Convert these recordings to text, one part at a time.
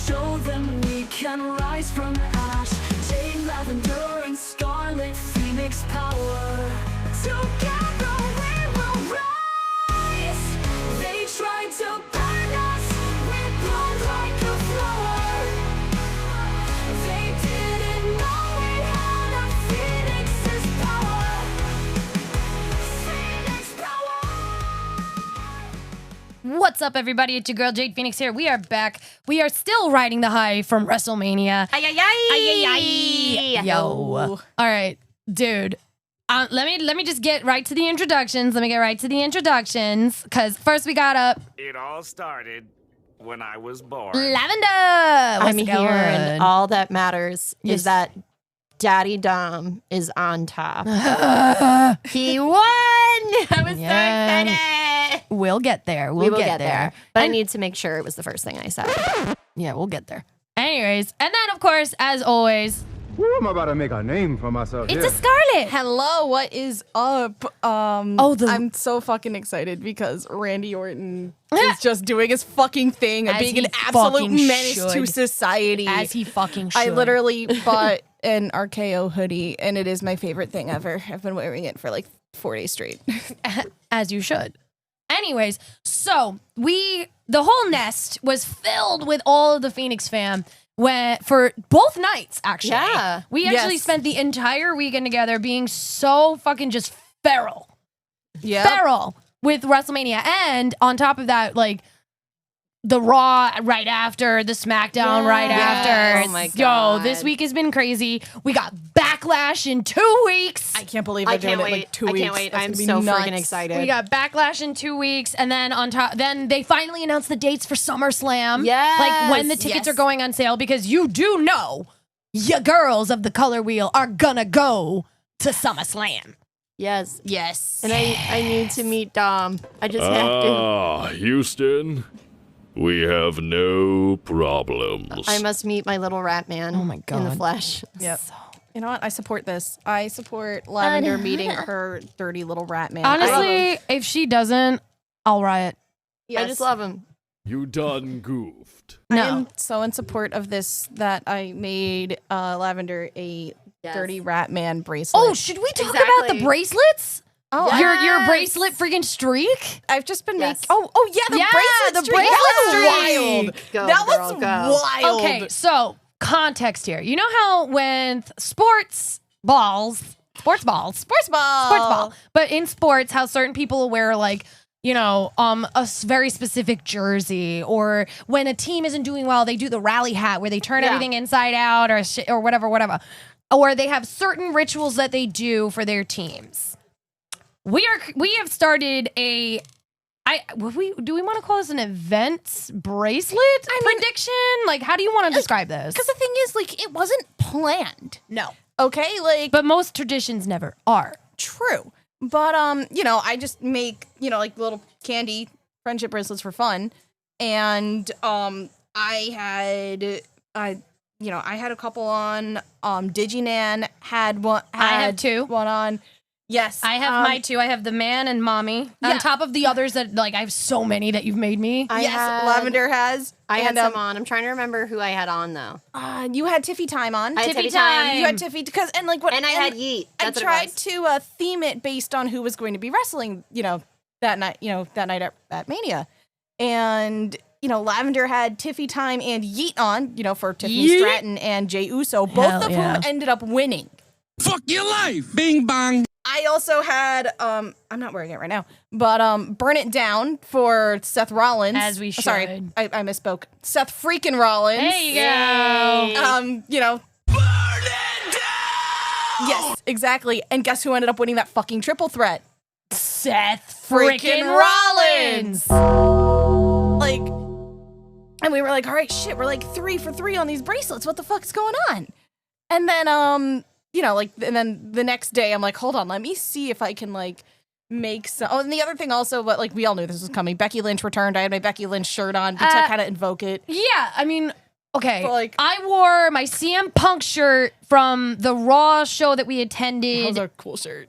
Show them we can rise from ash. Jade, Lavender, and Scarlet, Phoenix power. Together we will rise. They tried to burn us, we blow like a flower. They didn't know we had a Phoenix's power. Phoenix power. What's up, everybody? It's your girl Jade Phoenix here. We are back. We are still riding the high from WrestleMania. Ay, ay, ay. Ay, ay, ay. Yo. All right, dude. Let me just get right to the introductions. Because first we got up It all started when I was born. Lavender. I'm What's here, and going? all that matters Yes. is that Daddy Dom is on top. He won! I was Yeah. so excited. We'll get there. We will get there. But I And- need to make sure it was the first thing I said. Yeah, we'll get there. Anyways, and then of course, as always, Woo, I'm about to make a name for myself. it's here. a Scarlet. Hello, what is up? I'm so fucking excited because Randy Orton is just doing his fucking thing of As being he an absolute fucking menace to should. society. As he fucking should. I literally bought an RKO hoodie and it is my favorite thing ever. I've been wearing it for like 4 days straight. As you should. Anyways, so the whole nest was filled with all of the Phoenix fam for both nights, actually. Yeah. We actually Yes. spent the entire weekend together being so fucking just feral Yeah. with WrestleMania. And on top of that, like, the Raw right after, the SmackDown right Yes. after. Oh my Yo, God. this week has been crazy. We got Backlash in 2 weeks. I can't believe I they're doing can't it wait. like 2 I weeks. can't wait. That's I'm gonna be so nuts. freaking excited. We got Backlash in 2 weeks, and then then they finally announced the dates for SummerSlam. Yes. Like when the tickets Yes. are going on sale, because you do know ya girls of the color wheel are gonna go to SummerSlam. Yes. Yes. And I need to meet Dom. I just have to. Houston, we have no problems. I must meet my little rat man. Oh my In God. the flesh. Yep. You know what? I support this. I support Lavender meeting her dirty little rat man. Honestly, if she doesn't, I'll riot. I just love him. You done goofed. I No. am so in support of this that I made Lavender a dirty rat man bracelet. Oh, should we talk about the Exactly. bracelets? Oh, Yes. Your bracelet freaking streak? I've just been Yes. making. Oh yeah, the Yeah, bracelet the streak. bracelet That was streak. wild. Go, that girl, was go. wild. Okay, so context here. You know how with sports ball, Sports ball. but in sports, how certain people will wear like, you know, very specific jersey, or when a team isn't doing well, they do the rally hat where they turn Yeah. everything inside out, or whatever, or they have certain rituals that they do for their teams. We have started do we want to call this an event bracelet prediction? Like, how do you want to describe this? Because the thing is, like, it wasn't planned. No, Okay, like, but most traditions never are. true. But you know, I just make, you know, like little candy friendship bracelets for fun. And I had a couple on. Diginan had one. I have two. One on. Yes, I have my two. I have the man and mommy. Yeah. On top of the others that, like, I have so many that you've made me. Lavender has. I had and, some on. I'm trying to remember who I had on though. You had Tiffy time on. I had Tiffy Tiffy time. You had Tiffy because and like what And I had Yeet. I That's what it tried was. to theme it based on who was going to be wrestling, you know, that night at Mania. And, you know, Lavender had Tiffy Time and Yeet on, you know, for Tiffany Yeet. Stratton and Jey Uso, both Hell of yeah. whom ended up winning. Fuck your life. Bing bong. I also had I'm not wearing it right now, but Burn It Down for Seth Rollins. As we Sorry, should. I misspoke. Seth freaking Rollins. There you go. You know. Burn it down! Yes, exactly. And guess who ended up winning that fucking triple threat? Seth Freaking Rollins. Like, and we were like, all right, shit, we're like 3 for 3 on these bracelets. What the fuck's going on? And then, you know, like, and then the next day I'm like, hold on, let me see if I can like make some. Oh, and the other thing also, but like we all knew this was coming. Becky Lynch returned. I had my Becky Lynch shirt on to kind of invoke it. Yeah, I mean, okay. But, like- I wore my CM Punk shirt from the Raw show that we That attended was a cool shirt.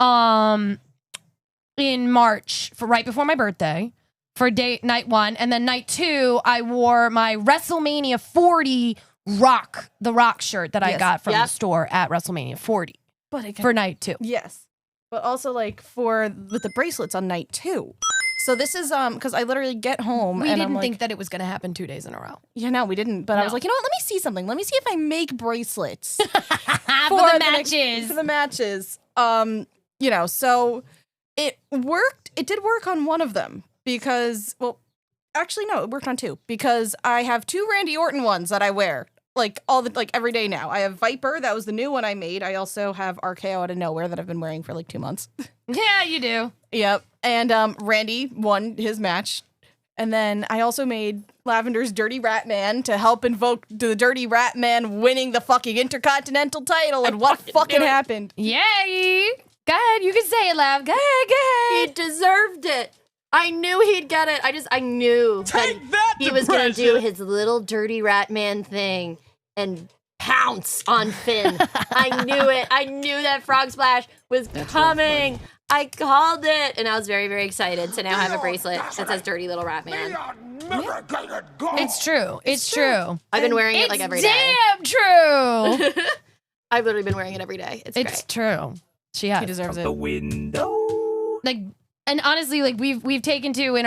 in March, for right before my birthday, for night 1, and then night 2, I wore my WrestleMania 40 the Rock shirt that I got from the store at WrestleMania 40 But again, for night 2. yes, but also like with the bracelets on night 2. So this is because I literally get home We and didn't I'm think like, that it was going to happen 2 days in a row. yeah, no, we didn't. But I was No. like, you know what? Let me see something. Let me see if I make bracelets For the matches. for the matches. So it worked. It did work on one of them because, well, actually no, it worked on 2 because I have 2 Randy Orton ones that I wear like every day now. I have Viper, that was the new one I made. I also have RKO out of nowhere that I've been wearing for like 2 months. Yeah, you do. Yep. And Randy won his match. And then I also made Lavender's Dirty Rat Man to help invoke the Dirty Rat Man winning the fucking Intercontinental title. And what fucking happened? Yay! Go ahead, you can say it, Lav. Go ahead, He deserved it. I knew he'd get it. I knew that he was going to do his little dirty rat man thing and pounce on Finn. I knew it. I knew that frog splash was coming. I called it. And I was very, very excited to now have a bracelet that says Dirty Little Rat Man. It's true. It's true. I've been wearing it like every day. Damn true. I've literally been wearing it every day. It's It's great. true. She has. He deserves it. Like, and honestly, like we've taken to in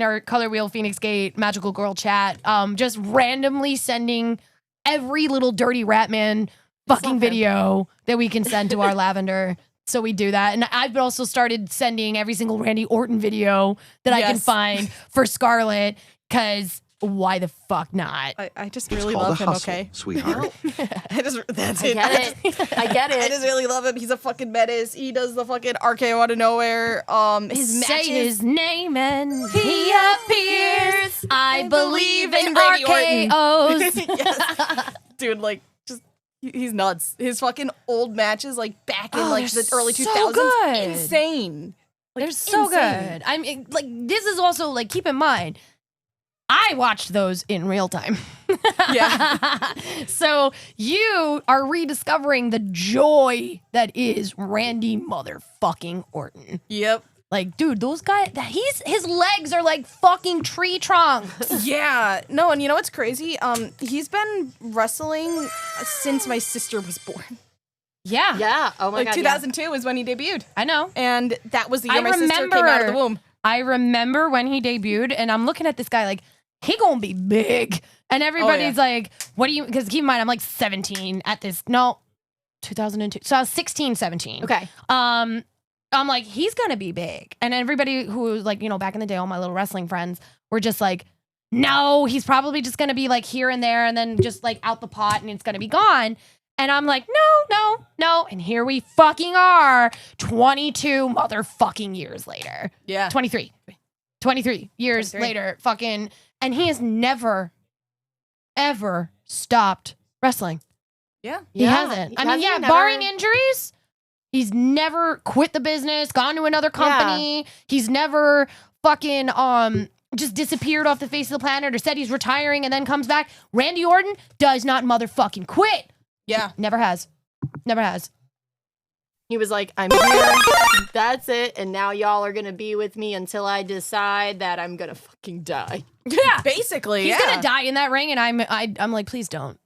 our Color Wheel Phoenix Gate Magical Girl chat, just randomly sending every little Dirty Rat Man fucking video that we can send to our Lavender. So we do that. And I've also started sending every single Randy Orton video that I can find for Scarlett, because why the fuck not? I just really love him, okay? Sweetheart. That's I it. get it. I get I it. just really love him. He's a fucking menace. He does the fucking RKO out of nowhere. His Say matches. his name and he appears. I believe in Randy Orton. RKOs. Yes. Dude, like, just he's nuts. His fucking old matches, like back in like they're the early so 2000s, good. insane. Like, They're so insane. good. I mean, like, this is also, like, keep in mind, I watched those in real time. Yeah. So you are rediscovering the joy that is Randy motherfucking Orton. Yep. Like, dude, those guys, his legs are like fucking tree trunks. Yeah. No, and you know what's crazy? He's been wrestling since my sister was born. Yeah. Yeah. Oh my Like God. 2002 is when he debuted. I know. And that was the year I my sister came out of the womb. I remember when he debuted, and I'm looking at this guy like, he gonna be big. And everybody's like, what do you, because keep in mind, I'm like 17 at this, no, 2002. So I was 16, 17. Okay. I'm like, he's gonna be big. And everybody who was like, you know, back in the day, all my little wrestling friends were just like, no, he's probably just gonna be like here and there and then just like out the pot and it's gonna be gone. And I'm like, no. And here we fucking are 22 motherfucking years later. Yeah. 23 years 23. later, fucking, and he has never, ever stopped wrestling. Yeah. He hasn't. I mean, yeah, barring never- injuries, he's never quit the business, gone to another company. He's never fucking just disappeared off the face of the planet or said he's retiring and then comes back. Randy Orton does not motherfucking quit. Yeah. Never has. Never has. He was like, I'm here. That's it. And now y'all are going to be with me until I decide that I'm going to fucking die. Yeah. Basically, He's yeah. gonna die in that ring, and I'm like, please don't.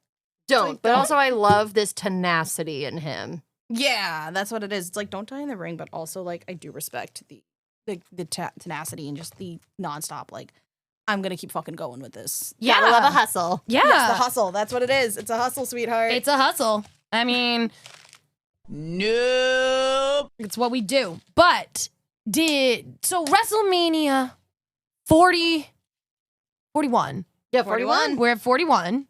Don't. But also, I love this tenacity in him. Yeah, that's what it is. It's like, don't die in the ring, but also, like, I do respect the tenacity and just the nonstop, like, I'm gonna keep fucking going with this. Yeah. I love a hustle. Yeah. Yes, the hustle. That's what it is. It's a hustle, sweetheart. It's a hustle. I mean, Nope. it's what we do. But so WrestleMania 41. Yeah, 41. We're at 41.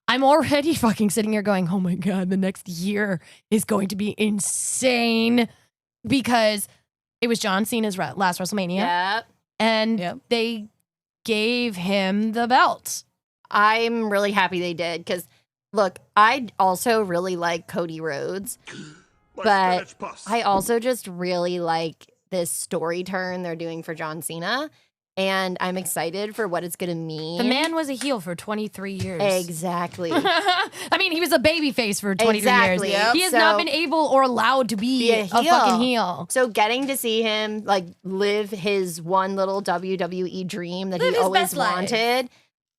I'm already fucking sitting here going, oh my God, the next year is going to be insane because it was John Cena's last WrestleMania. Yep. And they gave him the belt. I'm really happy they did because, look, I also really like Cody Rhodes, but I also just really like this story turn they're doing for John Cena. and I'm excited for what it's gonna mean. The man was a heel for 23 years. Exactly. I mean, he was a baby face for 23 Exactly, years. yep. He has So- not been able or allowed to be a fucking heel. So getting to see him like live his one little WWE dream that Live he his always best life. wanted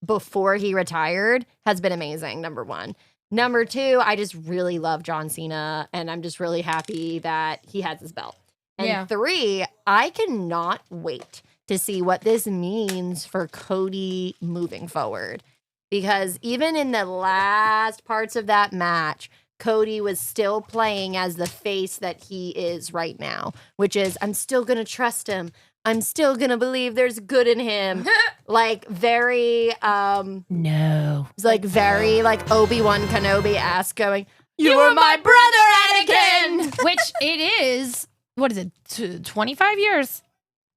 before he retired has been amazing. Number one. Number two, I just really love John Cena, and I'm just really happy that he has his belt. And Yeah. three, I cannot wait to see what this means for Cody moving forward. Because even in the last parts of that match, Cody was still playing as the face that he is right now, which is, I'm still going to trust him. I'm still going to believe there's good in him. Like very, No. like very like Obi-Wan Kenobi-esque going, you were my brother, Anakin! Which it is, what is it, 25 years?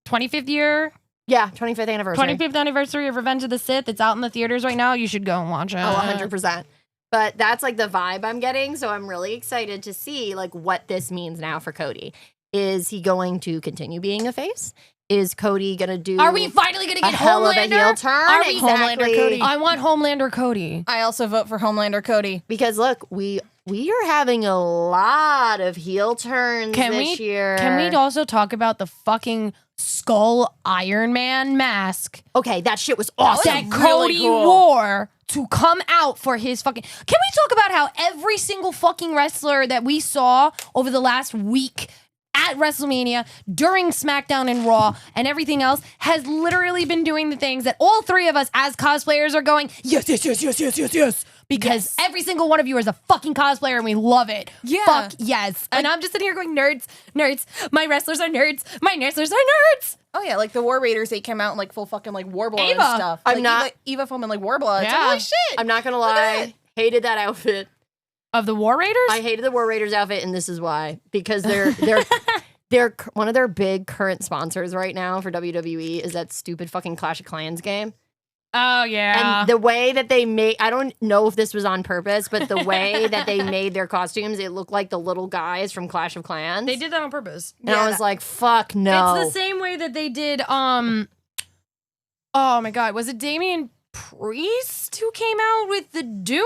25th year? Yeah, 25th anniversary. 25th anniversary of Revenge of the Sith. It's out in the theaters right now. You should go and watch it. Oh, 100%. But that's like the vibe I'm getting. So I'm really excited to see like what this means now for Cody. Is he going to continue being a face? Is Cody going to do Are we finally going to a get hell of a Homelander? heel turn? Are we Exactly. Homelander Cody? I want Homelander Cody. I also vote for Homelander Cody. Because look, we are having a lot of heel turns this year. Can we also talk about the fucking Skull Iron Man mask Okay, that shit was awesome. that Cody wore to come out for his fucking... Can we talk about how every single fucking wrestler that we saw over the last week at WrestleMania, during SmackDown and Raw, and everything else has literally been doing the things that all three of us as cosplayers are going, yes, yes, yes, yes, yes, yes, yes. Because every single one of you is a fucking cosplayer and we love it. Yeah. Fuck yes. And I'm just sitting here going, nerds, nerds. My wrestlers are nerds. My wrestlers are nerds. Oh yeah, like the War Raiders, they came out in like full fucking like Warbler and Ava. stuff. I'm like, not- Eva from like Warbler. It's like, Yeah. holy shit. I'm not going to Look at lie. Hated that outfit. Of the War Raiders? I hated the War Raiders outfit, and this is why. Because they're one of their big current sponsors right now for WWE is that stupid fucking Clash of Clans game. Oh, yeah. And the way that they made, I don't know if this was on purpose, but the way that they made their costumes, it looked like the little guys from Clash of Clans. They did that on purpose. And I was like, fuck no. It's the same way that they did, oh my God, was it Damian Priest who came out with the Doom?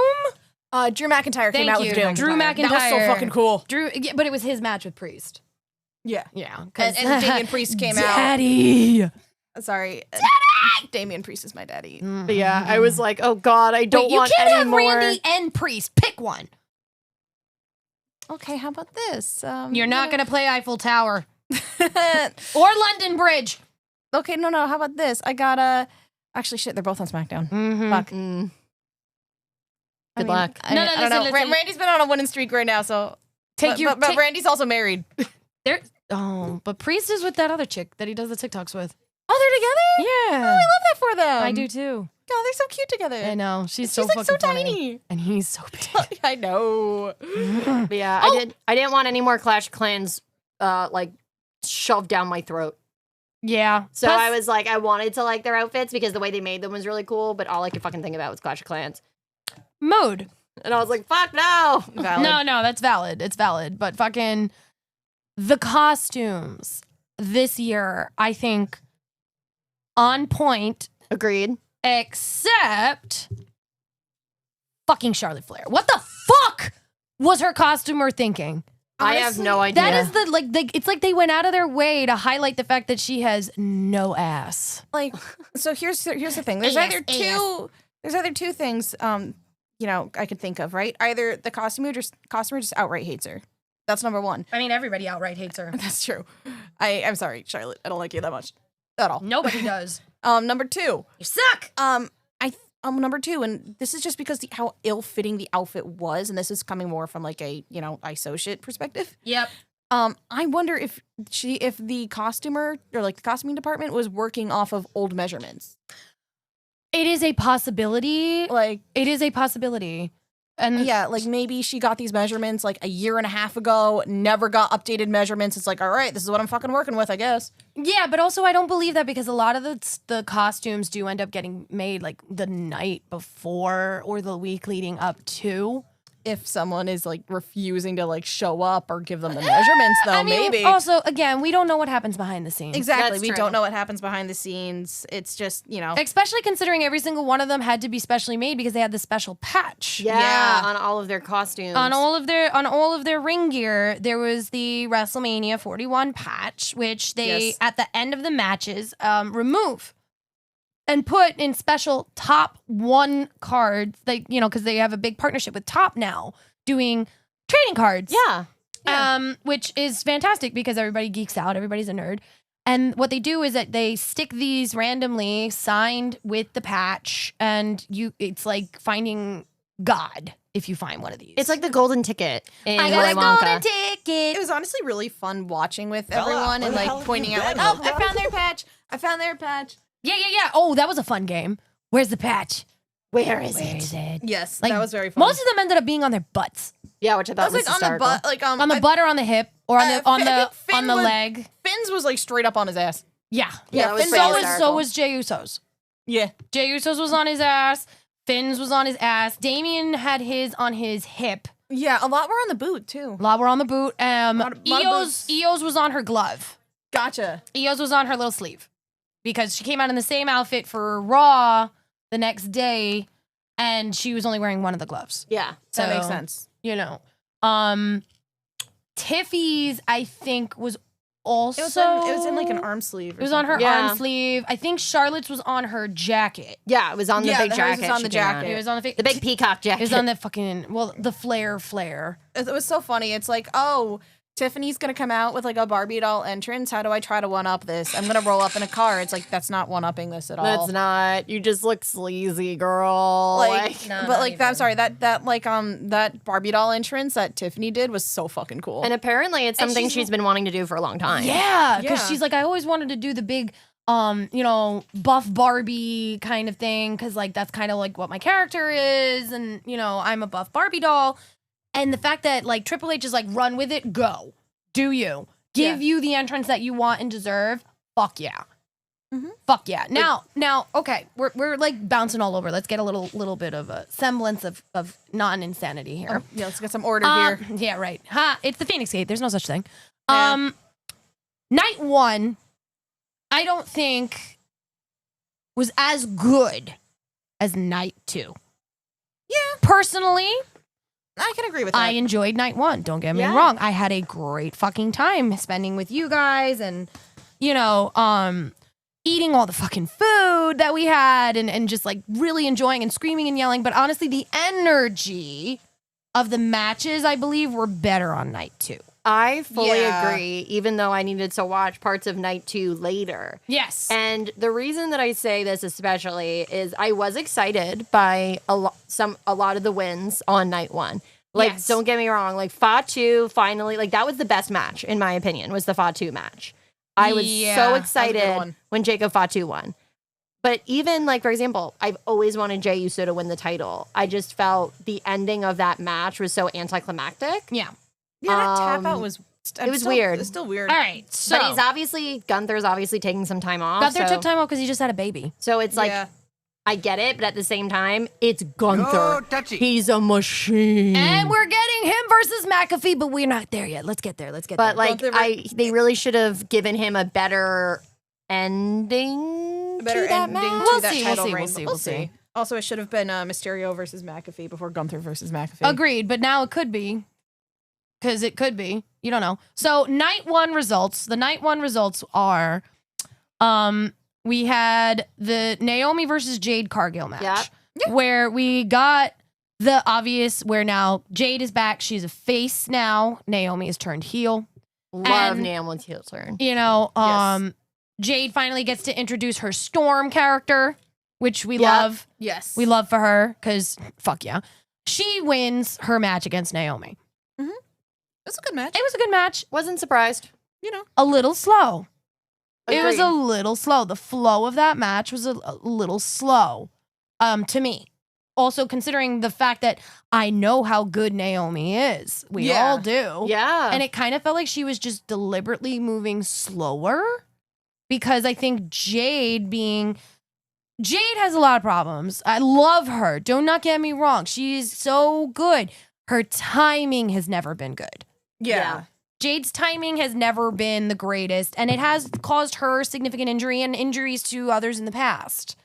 Drew McIntyre came Thank out you. with Doom. Drew That was so McIntyre. fucking cool. Yeah, but it was his match with Priest. Yeah. Yeah. And Damian Priest came out. Daddy. Sorry. Damian Priest is my daddy. But yeah, I was like, oh God, I don't Wait, you want can't any have more. Randy and Priest. Pick one. Okay, how about this? You're not going to play Eiffel Tower or London Bridge. Okay, no. How about this? I got actually, shit, they're both on SmackDown. Mm-hmm. Fuck. Good luck. I No, don't listen, know. listen. Randy's been on a winning streak right now, so but Randy's also married. But Priest is with that other chick that he does the TikToks with. Oh, they're together? Yeah. Oh, I love that for them. I do too. Oh, they're so cute together. I know. She's so She's like so fucking funny. tiny. And he's so big. I know. But yeah, I didn't want any more Clash of Clans like shoved down my throat. Yeah. So Plus- I was like, I wanted to like their outfits because the way they made them was really cool, but all I could fucking think about was Clash of Clans. Mode. And I was like, fuck no. Valid. No, that's valid. It's valid. But fucking the costumes this year, I think, on point, Agreed. except fucking Charlotte Flair. What the fuck was her costumer thinking? I have no idea. That is it's like they went out of their way to highlight the fact that she has no ass. Like, so here's the thing. There's either two things I could think of, right? Either the costumer just outright hates her. That's number one. I mean, everybody outright hates her. That's true. I'm sorry, Charlotte. I don't like you that much at all. Nobody does. Number two. You suck. Number two, and this is just because how ill-fitting the outfit was, and this is coming more from like a associate perspective. Yep. I wonder if the costumer or like the costuming department was working off of old measurements. It is a possibility. Like, It is a possibility. And yeah, like maybe she got these measurements like a year and a half ago, never got updated measurements. It's like, all right, this is what I'm fucking working with, I guess. yeah, but also I don't believe that because a lot of the costumes do end up getting made like the night before or the week leading up to. if someone is like refusing to like show up or give them the measurements, though. I mean, maybe. also, again, we don't know what happens behind the scenes. Exactly. That's We true. don't know what happens behind the scenes. It's just, Especially considering every single one of them had to be specially made because they had the special patch. Yeah, on all of their costumes. On all of their ring gear, there was the WrestleMania 41 patch, which they at the end of the matches remove and put in special top 1 cards, like because they have a big partnership with Top now doing trading cards. Yeah. Which is fantastic because everybody geeks out, everybody's a nerd. And what they do is that they stick these randomly signed with the patch, and it's like finding God if you find one of these. It's like the golden ticket in I Willy got a Wonka. golden ticket. it was honestly really fun watching with everyone and like pointing out, like, oh, I found their patch. I found their patch. Yeah. Oh, that was a fun game. Where's the patch? Where is Where it? is it? Yes, Like, that was very fun. Most of them ended up being on their butts, Yeah, which I thought that was was like on the hysterical. butt, like on the butt or on the hip or on the Finn on the was- leg. Finn's was like straight up on his ass. Yeah. Yeah, that was Finn's pretty always So hysterical. was Jey Uso's. Yeah. Jey Uso's was on his ass. Finn's was on his ass. Damien had his on his hip. Yeah, a lot were on the boot too. A lot were on the boot. Lot of boots. Eo's was on her glove. Gotcha. Eo's was on her little sleeve because she came out in the same outfit for Raw the next day, and she was only wearing one of the gloves. Yeah. So That makes sense. Tiffy's, I think, was also It was in like an arm sleeve. It was on her Yeah. arm sleeve. I think Charlotte's was on her jacket. Yeah, it was on the Yeah, big hers jacket. was on she the came out jacket. in. It was on The big peacock jacket. It was on the fucking the flare. It was so funny. It's like, oh, Tiffany's gonna come out with like a Barbie doll entrance. How do I try to one up this? I'm gonna roll up in a car. It's like that's not one upping this at all. That's not. You just look sleazy, girl. I'm sorry. That Barbie doll entrance that Tiffany did was so fucking cool. And apparently it's something she's been wanting to do for a long time. Yeah, because Yeah. she's like, I always wanted to do the big, buff Barbie kind of thing, because like that's kind of like what my character is, and I'm a buff Barbie doll, and the fact that like Triple H is like, run with it, go, do you, give you the entrance that you want and deserve, fuck yeah. Fuck yeah. Now, okay, we're like bouncing all over. Let's get a little bit of a semblance of non-insanity here. yeah, let's get some order here. Yeah, right. Ha! It's the Phoenix Gate. There's no such thing. Yeah. Night 1, I don't think was as good as night 2. Yeah. Personally, I can agree with that. I enjoyed night 1. Don't get me Yeah. wrong. I had a great fucking time spending with you guys and, eating all the fucking food that we had and just like really enjoying and screaming and yelling. But honestly, the energy of the matches, I believe, were better on night 2. I fully Yeah. agree, even though I needed to watch parts of night 2 later. Yes. And the reason that I say this especially is I was excited by a lot of the wins on night 1. Like, Yes. don't get me wrong, like Fatu finally, like that was the best match in my opinion, was the Fatu match. I was Yeah, so that was a good excited one. when Jacob Fatu won. But even like, for example, I've always wanted Jey Uso to win the title. I just felt the ending of that match was so anticlimactic. yeah. Yeah, that tap out Um, was. it was weird. It was still weird. All right. So But Gunther's obviously taking some time off. Gunther so, took time off because he just had a baby. So it's like, Yeah. I get it, but at the same time, it's Gunther. He's a machine. And we're getting him versus McAfee, but we're not there yet. Let's get there. But there. like, Gunther- they really should have given him a better ending A better to that ending match. to We'll that see, title we'll reign, see, but we'll see. Also, it should have been Mysterio versus McAfee before Gunther versus McAfee. Agreed, but now it could be. Because it could be. You don't know. So night 1 results. The night 1 results are we had the Naomi versus Jade Cargill match. Yeah. Where we got the obvious where now Jade is back. She's a face now. Naomi has turned heel. Love And- Naomi's heel turn. Yes. Jade finally gets to introduce her Storm character, which we Yeah. love. Yes. We love for her because fuck yeah. She wins her match against Naomi. It was a good match. It was a good match. Wasn't surprised. A little slow. It was Agreed. a little slow. The flow of that match was a little slow to me. Also, considering the fact that I know how good Naomi is. We Yeah. all do. Yeah. And it kind of felt like she was just deliberately moving slower because I think Jade has a lot of problems. I love her. Do not get me wrong. She's so good. her timing has never been good. Yeah. Jade's timing has never been the greatest, and it has caused her significant injury and injuries to others in the past.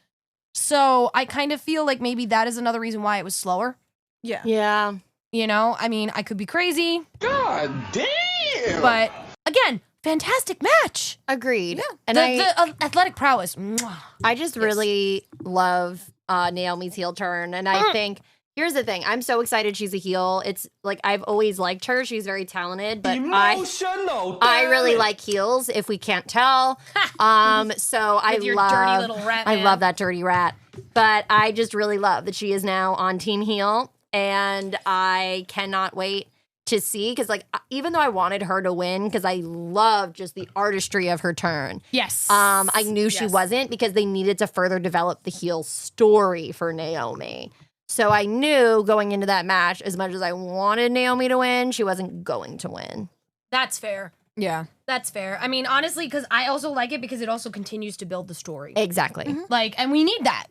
So I kind of feel like maybe that is another reason why it was slower. Yeah. Yeah. You know, I mean, I could be crazy, God damn. but again, fantastic match. Agreed. Yeah. And The athletic prowess. Mwah. I just really love Naomi's heel turn. And I think, here's the thing. I'm so excited she's a heel. It's like, I've always liked her. She's very talented, but I really like heels, if we can't tell. So I With your love, dirty little rat I man. love that dirty rat. But I just really love that she is now on Team Heel. And I cannot wait to see, because like, even though I wanted her to win, because I love just the artistry of her turn. Yes. I knew she wasn't, because they needed to further develop the heel story for Naomi. So I knew going into that match, as much as I wanted Naomi to win, she wasn't going to win. That's fair. Yeah. That's fair. I mean, honestly, because I also like it because it also continues to build the story. Exactly. Like, and we need that.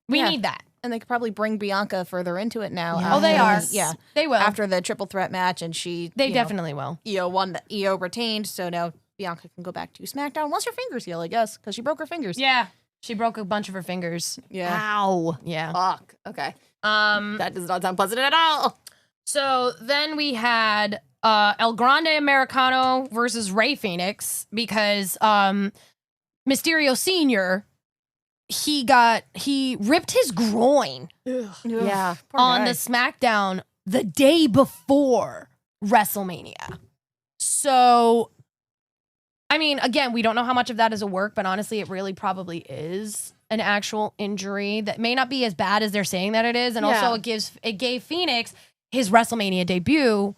We Yeah. need that. And they could probably bring Bianca further into it now. Oh, they are. Yeah. They will. After the triple threat match, and she, They you know, definitely will. Io won. Io retained, so now Bianca can go back to SmackDown once her fingers heal, I guess, because she broke her fingers. Yeah. She broke a bunch of her fingers. Yeah. Ow. Yeah. Fuck. Okay. Um. That does not sound pleasant at all. So then we had El Grande Americano versus Rey Fénix because Mysterio Senior he ripped his groin Yeah. Poor on guy. the SmackDown the day before WrestleMania. So, I mean, again, we don't know how much of that is a work, but honestly, it really probably is an actual injury that may not be as bad as they're saying that it is. And Yeah. also it gave Phoenix his WrestleMania debut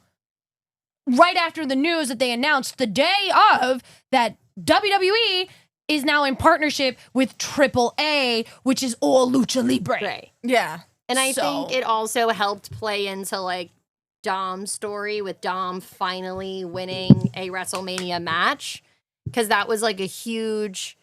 right after the news that they announced the day of that WWE is now in partnership with AAA, which is all Lucha Libre. Right. Yeah. And I So- think it also helped play into like Dom's story, with Dom finally winning a WrestleMania match, because that was like a huge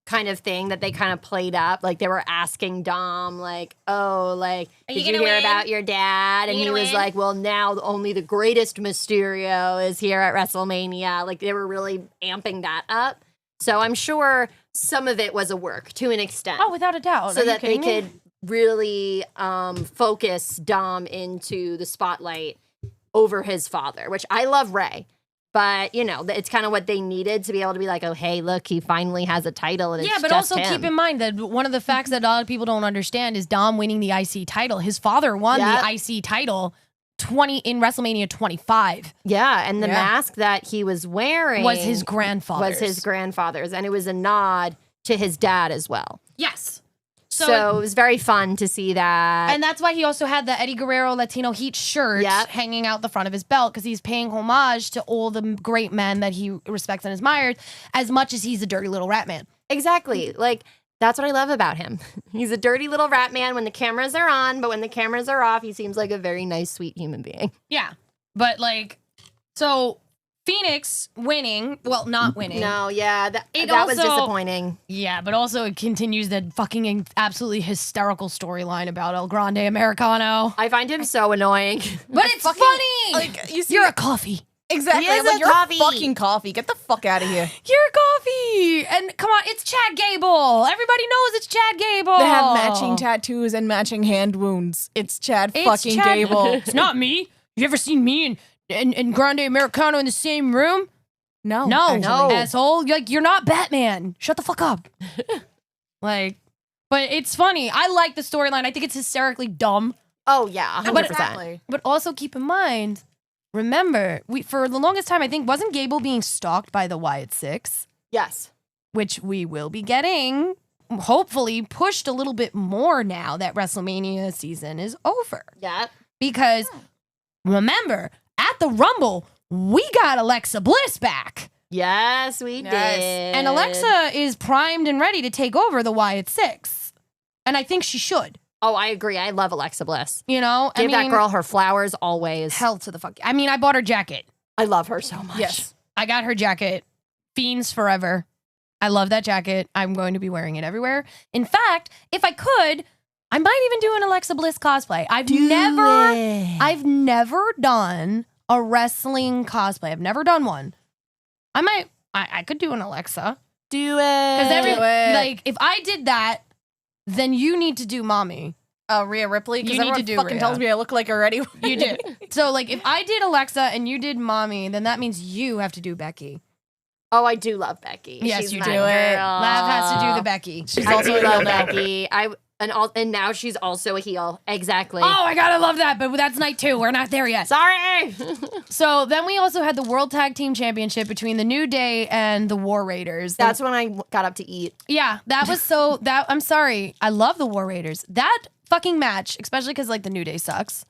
kind of thing that they kind of played up. Like they were asking Dom, like, "Oh, like, Are did you you gonna hear win? about your dad?" And you he gonna was win? like, "Well, now only the greatest Mysterio is here at WrestleMania." Like they were really amping that up. So I'm sure some of it was a work to an extent. Oh, without a doubt. So Are you that they kidding me? could really focus Dom into the spotlight over his father, which I love Ray. But, you know, it's kind of what they needed to be able to be like, oh, hey, look, he finally has a title. And Yeah, it's but just also him. keep in mind that one of the facts that a lot of people don't understand is Dom winning the IC title. His father won Yep. the IC title in WrestleMania 25. Yeah, and the Yeah. mask that he was wearing Was his grandfather's. Was his grandfather's. And it was a nod to his dad as well. Yes. So it was very fun to see that. And that's why he also had the Eddie Guerrero Latino Heat shirt Yep. hanging out the front of his belt, because he's paying homage to all the great men that he respects and admires, as much as he's a dirty little rat man. Exactly. Like, that's what I love about him. He's a dirty little rat man when the cameras are on, but when the cameras are off, he seems like a very nice, sweet human being. Yeah. But like, so Phoenix winning, well, not winning. No, yeah, that It was also- disappointing. Yeah, but also it continues that fucking absolutely hysterical storyline about El Grande Americano. I find him so annoying. But it's funny. Like, you see, You're a coffee. exactly. He is I'm like, a you're coffee. a fucking coffee. Get the fuck out of here. You're a coffee. And come on, it's Chad Gable. Everybody knows it's Chad Gable. They have matching tattoos and matching hand wounds. It's Chad It's fucking Chad- Gable. It's not me. You ever seen me and Grande Americano in the same room? No, No, actually. asshole. You're not Batman. Shut the fuck up. Like, but it's funny. I like the storyline. I think it's hysterically dumb. Oh, yeah, 100%. But- Exactly. But also keep in mind, remember, for the longest time, I think, wasn't Gable being stalked by the Wyatt Six, Yes. which we will be getting, hopefully, pushed a little bit more now that WrestleMania season is over. Yep. Because remember, at the Rumble, we got Alexa Bliss back. Yes, we Yes. did. And Alexa is primed and ready to take over the Wyatt Six. And I think she should. Oh, I agree. I love Alexa Bliss. You know? Give that girl her flowers always. hell to the fuck. I mean, I bought her jacket. I love her so much. Yes. I got her jacket. Fiends Forever. I love that jacket. I'm going to be wearing it everywhere. In fact, if I could, I might even do an Alexa Bliss cosplay. I've never done a wrestling cosplay. I've never done one. I could do an Alexa. Do it. Because like, if I did that, then you need to do mommy. Rhea Ripley? Because You need everyone to do fucking Rhea. tells me I look like her already. You do. So, like, if I did Alexa and you did mommy, then that means you have to do Becky. Oh, I do love Becky. Yes, She's you my do. girl. Lav has to do the Becky. She's I also do a love heel now. Becky. And now she's also a heel. Exactly. Oh my God, I love that. But that's night 2. We're not there yet. Sorry. So then we also had the World Tag Team Championship between the New Day and the War Raiders. That's when I got up to eat. Yeah, that was I'm sorry. I love the War Raiders. That fucking match, especially because like the New Day sucks.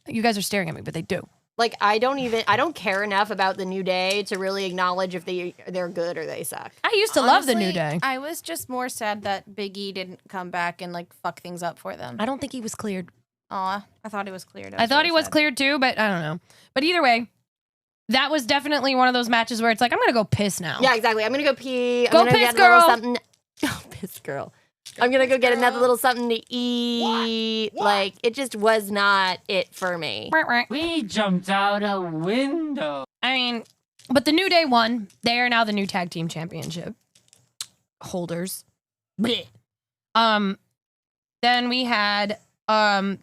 You guys are staring at me, but they do. Like I don't care enough about the New Day to really acknowledge if they're good or they suck. I used to love the New Honestly, Day. I was just more sad that Big E didn't come back and like fuck things up for them. I don't think he was cleared. Aw, I thought he was cleared. I thought he was cleared too, but I don't know. But either way, that was definitely one of those matches where it's like, I'm gonna go piss now. Yeah, exactly. I'm gonna go pee. Go I'm gonna piss, get a little girl. something. Go piss, girl. I'm gonna go get another little something to eat. Like it just was not it for me. We jumped out a window. I mean, but the New Day won. They are now the new tag team championship holders. Blech. Then we had the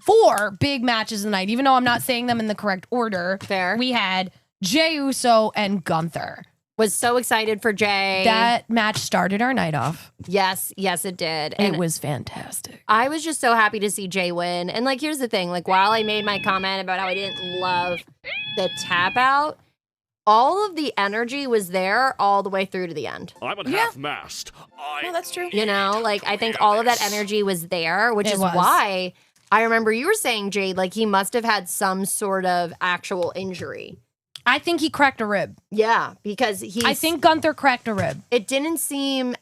4 big matches of the night. Even though I'm not saying them in the correct order, Fair. we had Jey Uso and Gunther. Was so excited for Jay. That match started our night off. Yes, it did. It was fantastic. I was just so happy to see Jay win. And like, here's the thing: like, while I made my comment about how I didn't love the tap out, all of the energy was there all the way through to the end. I'm at half-mast. No, that's true. You know, like I think all of that energy was there, which It is was. why I remember you were saying, Jade, like he must have had some sort of actual injury. I think he cracked a rib. Yeah, because I think Gunther cracked a rib. it didn't seem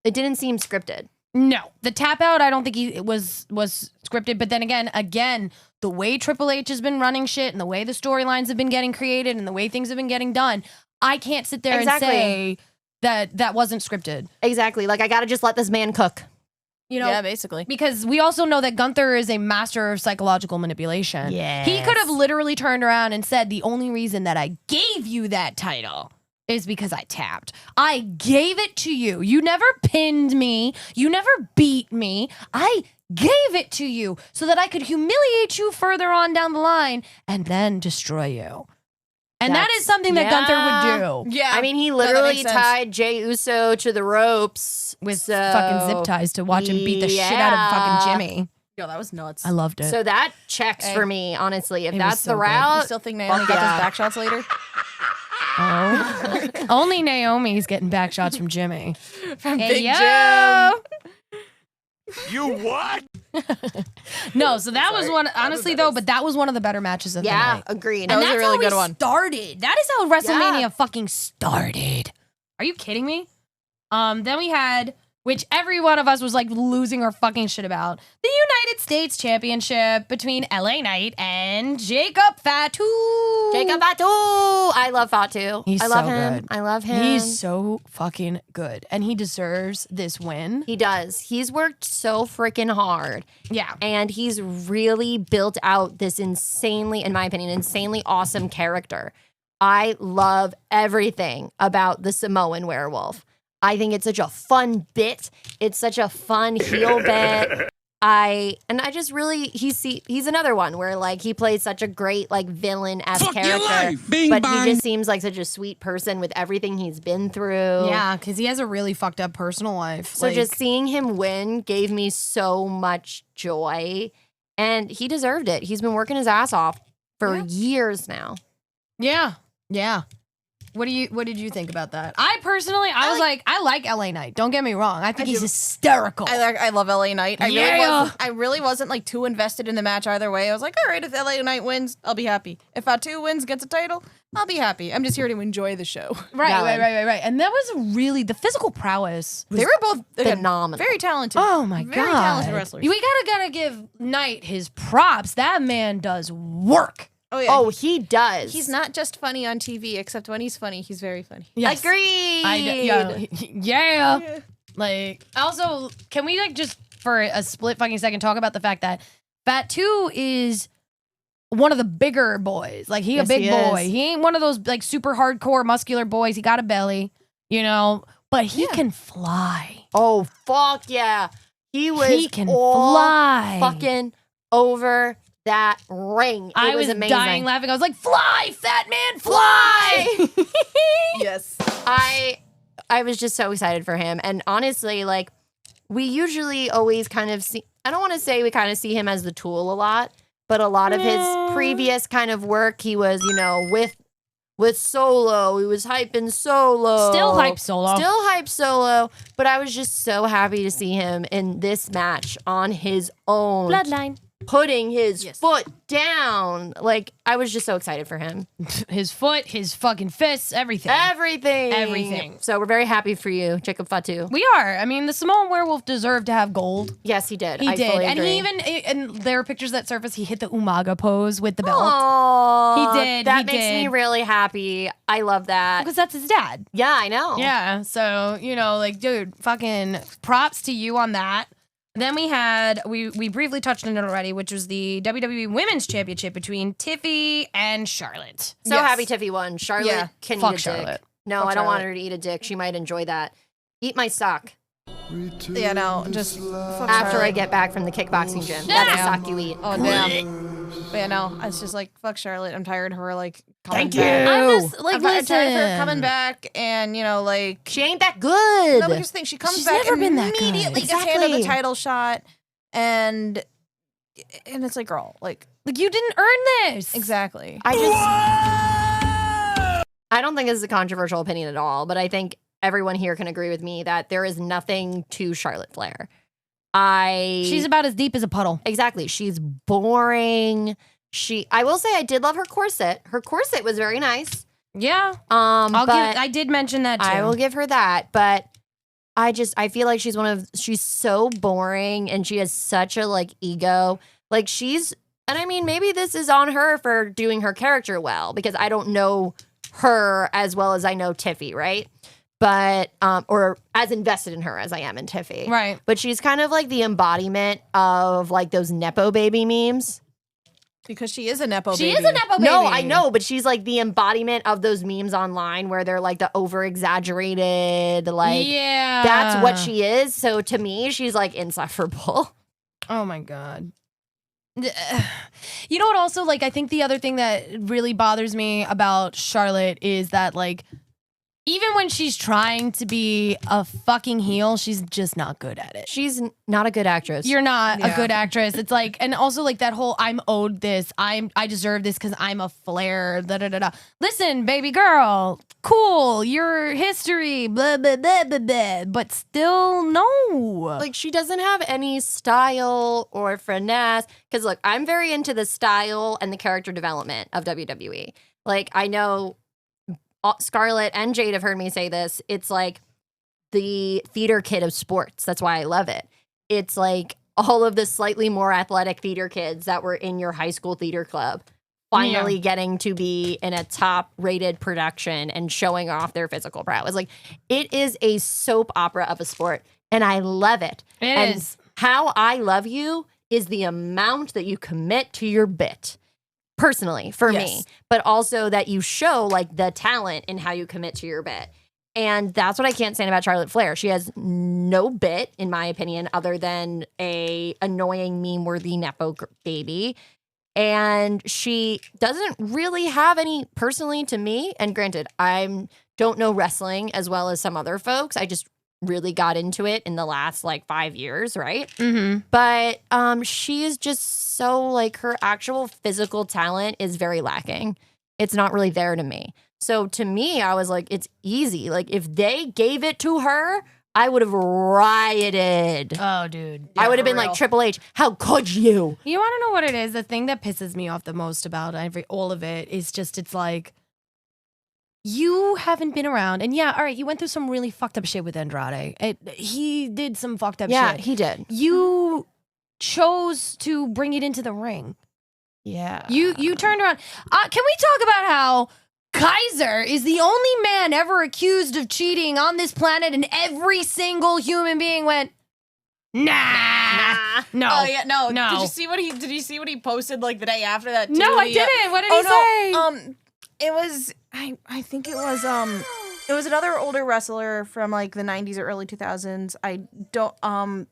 scripted. No, the tap out. I don't think it was scripted. But then again, the way Triple H has been running shit and the way the storylines have been getting created and the way things have been getting done, I can't sit there Exactly. and say that wasn't scripted. Exactly. Like I gotta just let this man cook. You know, Yeah, basically. because we also know that Gunther is a master of psychological manipulation. Yes. He could have literally turned around and said, the only reason that I gave you that title is because I tapped. I gave it to you. You never pinned me. You never beat me. I gave it to you so that I could humiliate you further on down the line and then destroy you. And that is something that Gunther would do. Yeah. I mean, he No, that literally makes sense. tied Jey Uso to the ropes With so, fucking zip ties to watch him beat the shit out of fucking Jimmy. Yo, that was nuts. I loved it. So that checks Hey. for me, honestly. If It was that's so the good. You route, still think Naomi fuck got yeah. those back shots later? Oh. Only Naomi's getting back shots from Jimmy. From Hey, Big yo. Jim. You what? No, so that was one, honestly though, but that was one of the better matches of the yeah, night. agreed. That And was a that's really how good we one. started. That is how WrestleMania Yeah. fucking started. Are you kidding me? Then we had, which every one of us was like losing our fucking shit about, the United States Championship between LA Knight and Jacob Fatu. Jacob Fatu. I love Fatu. He's I love so him. good. I love him. He's so fucking good. And he deserves this win. He does. He's worked so freaking hard. Yeah. And he's really built out this insanely, in my opinion, insanely awesome character. I love everything about the Samoan werewolf. I think it's such a fun bit. It's such a fun heel bit. I just really he's another one where like he plays such a great like villain-esque character, but he just seems like such a sweet person with everything he's been through. Yeah, because he has a really fucked up personal life. So just seeing him win gave me so much joy, and he deserved it. He's been working his ass off for years now. Yeah. What did you think about that? I personally, I was like, I like LA Knight. Don't get me wrong. I think he's hysterical. I love LA Knight. Yeah. I really wasn't like too invested in the match either way. I was like, all right, if LA Knight wins, I'll be happy. If Fatu wins, gets a title, I'll be happy. I'm just here to enjoy the show. Right. Valid. And that was really the physical prowess. They were both again, phenomenal. very talented. Oh my Very god, talented wrestlers. We gotta give Knight his props. That man does work. Oh yeah. Oh, he does. He's not just funny on TV, except when he's funny, he's very funny. Yes. Agreed. Yeah. Like, also, can we like just for a split fucking second talk about the fact that Fatu is one of the bigger boys. Like, he a Yes, big he boy. is. He ain't one of those like super hardcore muscular boys. He got a belly, you know, but he can fly. Oh, fuck yeah. He can all fly. fucking over that ring. I was amazing. dying laughing. I was like, fly, fat man, fly. Yes. I was just so excited for him. And honestly, like, we usually always kind of see, I don't want to say we kind of see him as the tool a lot, but a lot of his previous kind of work, he was, you know, with Solo. He was hyping Solo. Still hype Solo. Still hype Solo. But I was just so happy to see him in this match on his own. Bloodline. Putting his foot down. Like, I was just so excited for him. His foot, his fucking fists, everything. Everything. So we're very happy for you, Jacob Fatu. We are. I mean, the Samoan werewolf deserved to have gold. Yes, he did. He I did. fully And agree. he even, and there are pictures that surface, he hit the Umaga pose with the belt. Aw, He did, That he makes did. me really happy. I love that. Because that's his dad. Yeah, I know. Yeah. So, you know, like, dude, fucking props to you on that. Then we had, we briefly touched on it already, which was the WWE Women's Championship between Tiffy and Charlotte. So happy Tiffy won. Charlotte Yeah. can Fuck eat a Charlotte. dick. No, Fuck I don't want Charlotte. her to eat a dick. She might enjoy that. Eat my sock Yeah, no, just fuck after Charlotte. I get back from the kickboxing gym. That's the sock you eat. Oh, damn. But yeah, no, it's just like, fuck Charlotte. I'm tired of her, like, coming Thank back. you. I'm just, like, I'm tired of her listen. coming back and, you know, like, She ain't that good. no, but here's the thing. She comes She's back never been that good. immediately gets handed Exactly. the title shot, and it's like, girl, like, You didn't earn this. exactly. I don't think this is a controversial opinion at all, but I think everyone here can agree with me that there is nothing to Charlotte Flair. She's about as deep as a puddle. Exactly. She's boring. I will say I did love her corset. Her corset was very nice. Yeah. But I did mention that too. I will give her that, but I feel like she's so boring and she has such a like ego. Like and I mean, maybe this is on her for doing her character well, because I don't know her as well as I know Tiffy, right? But, or as invested in her as I am in Tiffy. Right. But she's kind of like the embodiment of like those Nepo baby memes. Because she is a Nepo She baby. is a Nepo baby. No, I know, but she's like the embodiment of those memes online where they're like the over exaggerated, like, yeah. that's what she is. So to me, she's like insufferable. Oh my God. You know what also, like, I think the other thing that really bothers me about Charlotte is that, like, even when she's trying to be a fucking heel, she's just not good at it. She's not a good actress. You're not a Yeah. good actress. It's like, and also like that whole I'm owed this. I deserve this because I'm a Flair. Da da da da. Listen, baby girl, cool. Your history, blah blah blah blah blah. But still, no. like, she doesn't have any style or finesse. Because look, I'm very into the style and the character development of WWE. Like, I know Scarlett and Jade have heard me say this. It's like the theater kid of sports. That's why I love it. It's like all of the slightly more athletic theater kids that were in your high school theater club finally getting to be in a top rated production and showing off their physical prowess. Like, it is a soap opera of a sport, and I love it. It is. How I love you is the amount that you commit to your bit. Personally, for me, Yes. but also that you show like the talent in how you commit to your bit. And that's what I can't stand about Charlotte Flair. She has no bit, in my opinion, other than a annoying meme-worthy Nepo baby. And she doesn't really have any, personally to me, and granted, I don't know wrestling as well as some other folks. I just really got into it in the last like 5 years, right? Mm-hmm. But she is just so like her actual physical talent is very lacking. It's not really there to me. So to me, I was like, it's easy. Like, if they gave it to her, I would have rioted. Oh, dude. I would have for been like, real. Triple H, how could you? You want to know what it is? The thing that pisses me off the most about all of it is just, it's like, you haven't been around. And yeah, all right, you went through some really fucked up shit with Andrade. He did some fucked up Yeah, shit. he did. You chose to bring it into the ring. Yeah. You turned around. Can we talk about how Kaiser is the only man ever accused of cheating on this planet, and every single human being went, nah. No. Oh yeah, no. No. Did you see what he posted like the day after that? Too? No, I didn't. What did he say? It was I think it was another older wrestler from like the 90s or early 2000s. I don't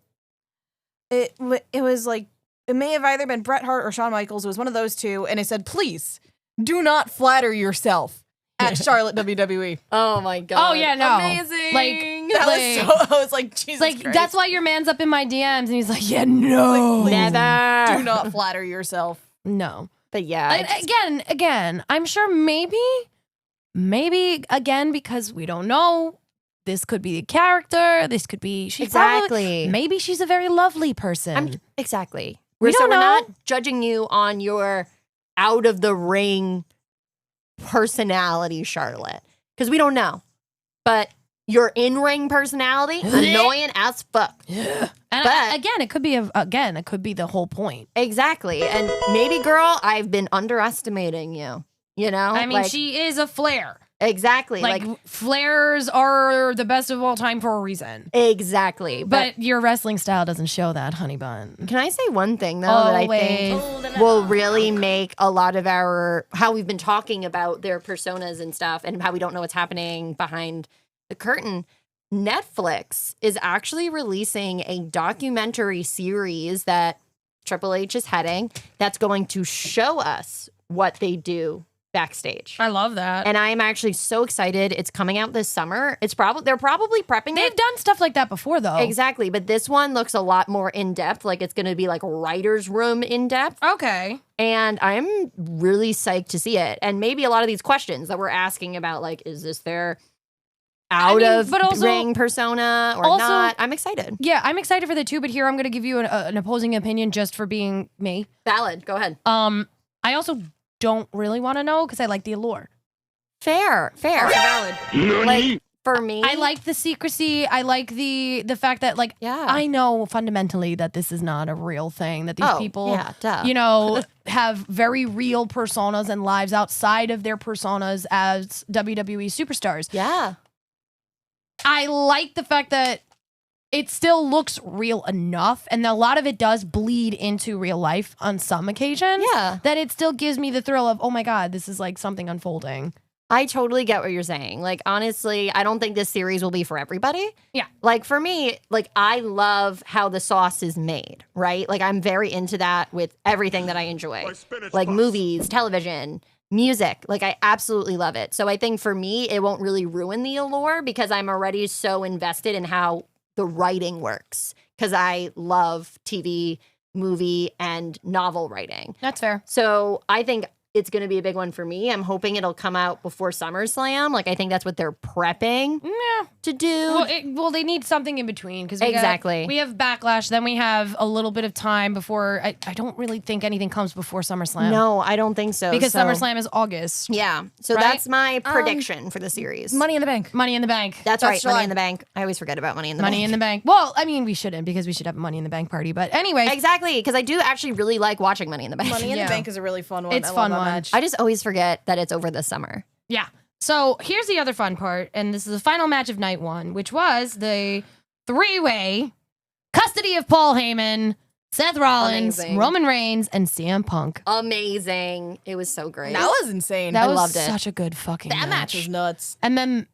it was like it may have either been Bret Hart or Shawn Michaels. It was one of those two, and it said, "Please do not flatter yourself." At Charlotte WWE. Oh my god. Oh yeah, no. Amazing. Like, I was like, Jesus like Christ. that's why your man's up in my DMs, and he's like, yeah, no, Never. Do not flatter yourself. no. But yeah. Again, I'm sure maybe again, because we don't know. This could be a character. This could be Exactly. Maybe she's a very lovely person. Exactly. We don't We're know. not judging you on your out of the ring personality, Charlotte, because we don't know. But your in-ring personality, annoying as fuck. And But- again, it could be the whole point. Exactly. And maybe, girl, I've been underestimating you. You know? I mean, Like, she is a Flair. exactly. Like Flairs are the best of all time for a reason. Exactly. But your wrestling style doesn't show that, honey bun. Can I say one thing though that I think will really make a lot of how we've been talking about their personas and stuff and how we don't know what's happening behind the curtain? Netflix is actually releasing a documentary series that Triple H is heading that's going to show us what they do backstage. I love that. And I am actually so excited. It's coming out this summer. They're probably prepping They've it. done stuff like that before, though. Exactly, but this one looks a lot more in depth. Like it's going to be like writer's room in depth. Okay. And I'm really psyched to see it. And maybe a lot of these questions that we're asking about, like, is this their but also- ring persona or also- not? I'm excited. Yeah, I'm excited for the two, but here I'm going to give you an opposing opinion just for being me. Valid. Go ahead. I also don't really want to know because I like the allure. Fair. Valid. Like for me, I like the secrecy. I like the fact that, like, Yeah. I know fundamentally that this is not a real thing, that these people, yeah, duh. you know, have very real personas and lives outside of their personas as WWE superstars. Yeah. I like the fact that it still looks real enough, and a lot of it does bleed into real life on some occasions. Yeah. That it still gives me the thrill of, oh my God, this is like something unfolding. I totally get what you're saying. Like, honestly, I don't think this series will be for everybody. Yeah. Like, for me, like, I love how the sauce is made, right? Like, I'm very into that with everything that I enjoy. Like, movies, television, music. Like, I absolutely love it. So I think for me, it won't really ruin the allure because I'm already so invested in how the writing works because I love TV, movie, and novel writing. That's fair. So I think it's going to be a big one for me. I'm hoping it'll come out before SummerSlam. Like, I think that's what they're prepping Yeah. to do. Well, they need something in between because Exactly. we have Backlash, then we have a little bit of time before. I don't really think anything comes before SummerSlam. No, I don't think so. because So- SummerSlam is August. Yeah. So Right? that's my prediction for the series. Money in the Bank. Money in the Bank. That's That's right. July. Money in the Bank. I always forget about Money in the Money Bank. in the Bank. Well, I mean, we shouldn't because we should have a Money in the Bank party. But anyway, Exactly. Because I do actually really like watching Money in the Bank. Money in Yeah. the Bank is a really fun one. It's I love fun that one. match. I just always forget that it's over this summer. yeah. So here's the other fun part, and this is the final match of night one, which was the three-way custody of Paul Heyman, Seth Rollins, Amazing. Roman Reigns, and CM Punk. Amazing. It was so great. That was insane. That was loved it. such a good fucking that match was nuts. And then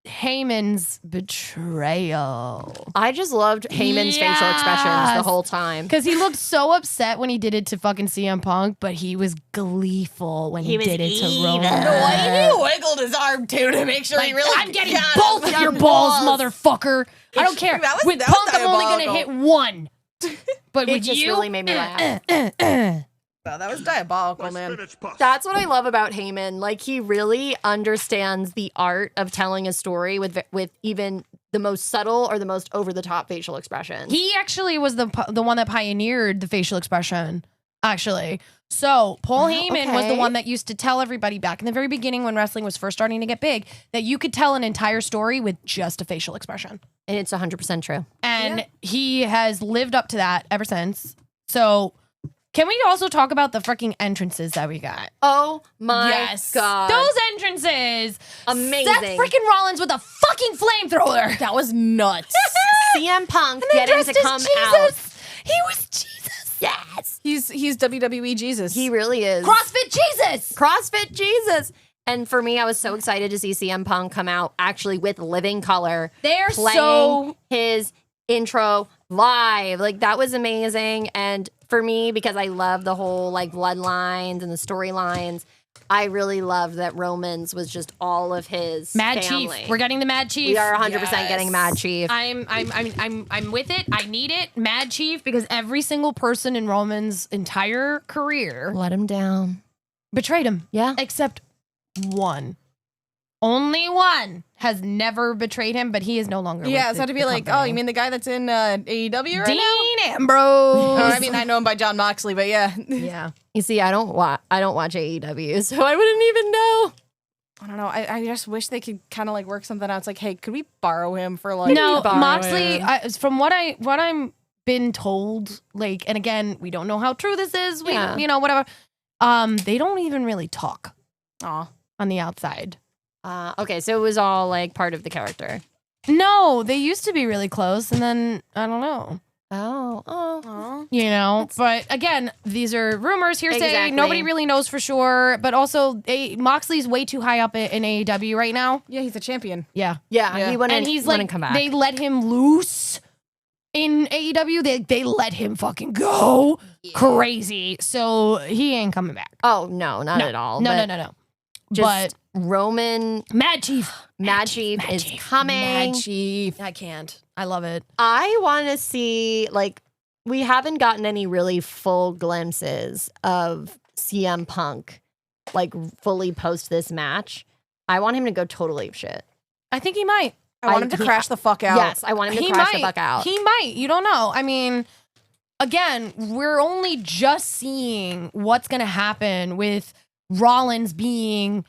Heyman's betrayal. I just loved Heyman's facial expressions the Yes. whole time. Because he looked so upset when he did it to fucking CM Punk, but he was gleeful when he was did it to evil. Roman. He wiggled his arm too to make sure he Like, really. I'm getting got both him. of your balls, motherfucker. I don't care. That was- With that was Punk, I'm only gonna diabolical. hit one. But It with just you, really made me laugh. No, that was diabolical, man. That's what I love about Heyman. Like, he really understands the art of telling a story with even the most subtle or the most over the top facial expressions. he actually was the one that pioneered the facial expression. Actually, so Paul Heyman was the okay. one that used to tell everybody back in the very beginning when wrestling was first starting to get big that you could tell an entire story with just a facial expression. And it's 100% true. And he has lived up to that ever since. So, can we also talk about the freaking entrances that we got? Oh my Yes. God. Those entrances was Amazing. Seth freaking Rollins with a fucking flamethrower. That was nuts. CM Punk They getting dressed to as come Jesus. out. He was Jesus. Yes. He's WWE Jesus. He really is. CrossFit Jesus. CrossFit Jesus. And for me, I was so excited to see CM Punk come out actually with living color. They're playing so his intro live. Like, that was amazing. And for me, because I love the whole like bloodlines and the storylines, I really love that Roman's was just all of his Mad family. Chief. We're getting the Mad Chief. We are 100% getting Mad Chief. I'm with it. I need it. Mad Chief, because every single person in Roman's entire career Let him down. betrayed him. Yeah. Except one. Only one has never betrayed him, but he is no longer Yeah, with so to be the like, company. oh, you mean the guy that's in AEW right Dean now? Ambrose? Oh, I mean, I know him by John Moxley, but yeah. Yeah. You see, I don't watch AEW, so I wouldn't even know. I don't know. I just wish they could kind of like work something out. It's like, hey, could we borrow him for like? No, borrow Moxley. him? From what I'm been told, like, and again, we don't know how true this is. We, Yeah. whatever. They don't even really talk Aw. on the outside. Okay, so it was all like part of the character. No, they used to be really close, and then I don't know. Oh. But again, these are rumors, hearsay. Exactly. Nobody really knows for sure. But also, Moxley's way too high up in AEW right now. Yeah, he's a champion. Yeah. Yeah, Yeah. he wouldn't, And he's wouldn't like, come back. they let him loose in AEW. They let him fucking go crazy. So he ain't coming back. Oh, no, not at all. But No. Just Roman Mad Chief. Mad Chief is coming. Mad Chief. I can't. I love it. I want to see, like, we haven't gotten any really full glimpses of CM Punk, like, fully post this match. I want him to go totally shit. I think he might. I want him to crash the fuck out. Yes, I want him to crash the fuck out. He might. You don't know. I mean, again, we're only just seeing what's going to happen with Rollins being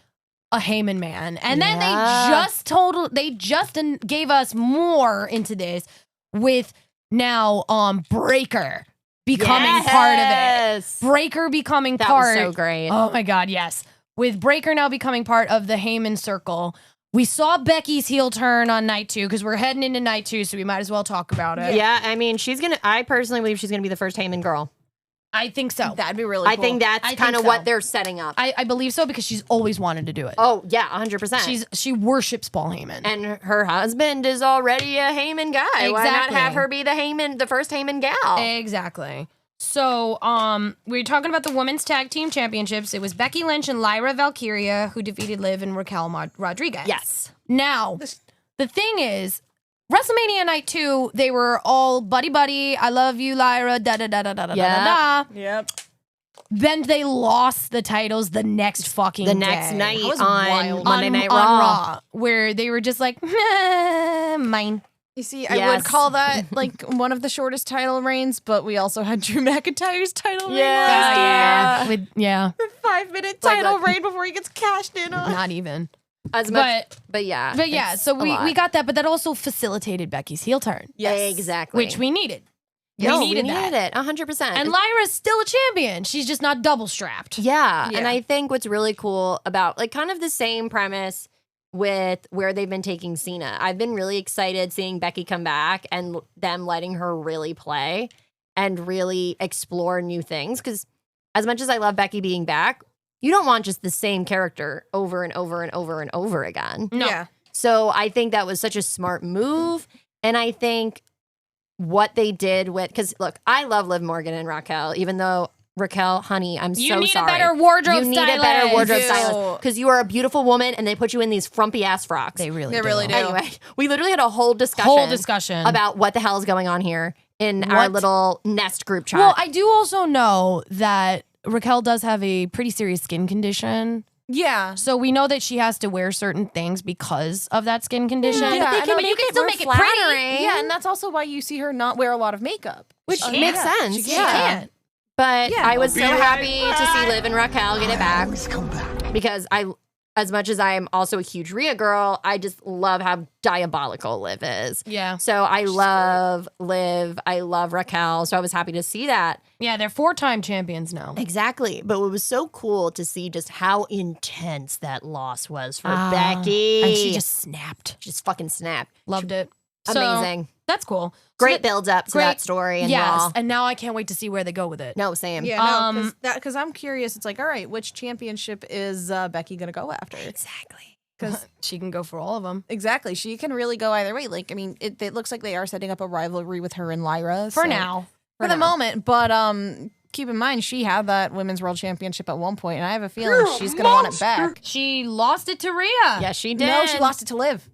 a Heyman man. And then they just gave us more into this with now Breaker becoming part of it. Breaker becoming That part. was so great. Oh my God, yes. With Breaker now becoming part of the Heyman circle. We saw Becky's heel turn on night 2 because we're heading into night 2, so we might as well talk about it. Yeah, I mean, I personally believe she's gonna be the first Heyman girl. I think so. That'd be really cool. I think that's I kind think of so. what they're setting up. I believe so because she's always wanted to do it. Oh, yeah, 100%. She worships Paul Heyman. And her husband is already a Heyman guy. Why not Exactly. have her be the first Heyman gal? Exactly. So, we were talking about the women's tag team championships. It was Becky Lynch and Lyra Valkyria who defeated Liv and Raquel Rodriguez. Yes. Now, the thing is, WrestleMania night 2, they were all buddy. I love you, Lyra. Da da da da da da da da. Yep. Then they lost the titles the next fucking The next day. night That was on wild. Monday Night on Raw. where they were just like, mine. You see, I Yes. would call that like one of the shortest title reigns, but we also had Drew McIntyre's title reign last year. Yeah. The 5-minute Like title the- reign before he gets cashed in on. Not even. As much, but yeah. But yeah, it's so a lot. we got that, but that also facilitated Becky's heel turn, Yes. Exactly. which we needed. No, we needed that. it 100%. And Lyra's still a champion. She's just not double strapped. Yeah. Yeah. And I think what's really cool about like kind of the same premise with where they've been taking Cena. I've been really excited seeing Becky come back and them letting her really play and really explore new things. Because as much as I love Becky being back, you don't want just the same character over and over and over and over again. No. Yeah. So I think that was such a smart move. And I think what they did with, because look, I love Liv Morgan and Raquel, even though Raquel, honey, I'm You so need sorry. a better wardrobe You need a better stylist. wardrobe You do. stylist because you are a beautiful woman and they put you in these frumpy ass frocks. They really They do. really do. Anyway, we literally had a whole discussion about what the hell is going on here in our What? little nest group chat. Well, I do also know that Raquel does have a pretty serious skin condition. Yeah. So we know that she has to wear certain things because of that skin condition. Yeah, they I can know, make you can it still more make it pretty. flattering. Yeah, and that's also why you see her not wear a lot of makeup. Which She makes can't. sense. She yeah. can't. But Yeah. I was so Be right happy to see Liv and Raquel get it back because as much as I am also a huge Rhea girl, I just love how diabolical Liv is. Yeah. So I love Liv. I love Raquel. So I was happy to see that. Yeah, they're 4-time champions now. Exactly. But it was so cool to see just how intense that loss was for Becky. And she just snapped. Just fucking snapped. Loved it. So, Amazing. that's cool. Great So build up to that story and yes, Raw. and now I can't wait to see where they go with it. No, same. Yeah, no, because I'm curious. It's like, all right, which championship is Becky gonna go after? Exactly. Because She can go for all of them. exactly, she can really go either way. Like, I mean, it looks like they are setting up a rivalry with her and Lyra For so- now. for the moment. But keep in mind, she had that women's world championship at one point, and I have a feeling she's gonna want it back. She lost it to Rhea. Yes, she did. No, she lost it to Liv.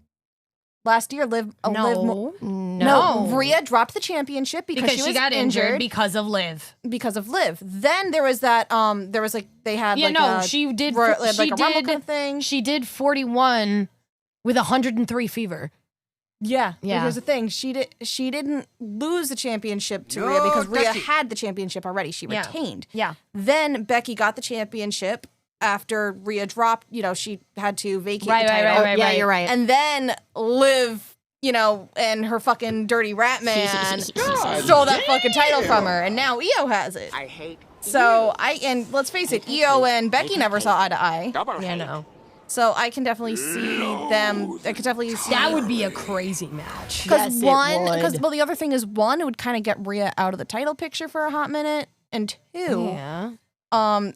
Last year, Liv. No. No, Rhea dropped the championship because she was got injured because of Liv. because of Liv. Then there was that. There was like they had Yeah, like no, a, she did. ro- she like a rumble did. kind of thing. She did 41 with 103 fever. Yeah, but Yeah. here's the thing: she didn't lose the championship to Rhea because Rhea had the championship already. She Yeah. retained. Yeah. Then Becky got the championship after Rhea dropped. You know, she had to vacate Right, the right, title. right, Yeah, you're right. And then Liv, you know, and her fucking dirty rat man stole that fucking title from her, and now Io has it. I hate So and let's face it, Io and Becky never saw eye to eye. double Yeah, hate. no. So I can definitely see them. I could definitely see That would be a crazy match. because Yes, it one, would. because well, the other thing is one, it would kind of get Rhea out of the title picture for a hot minute, and two, Yeah.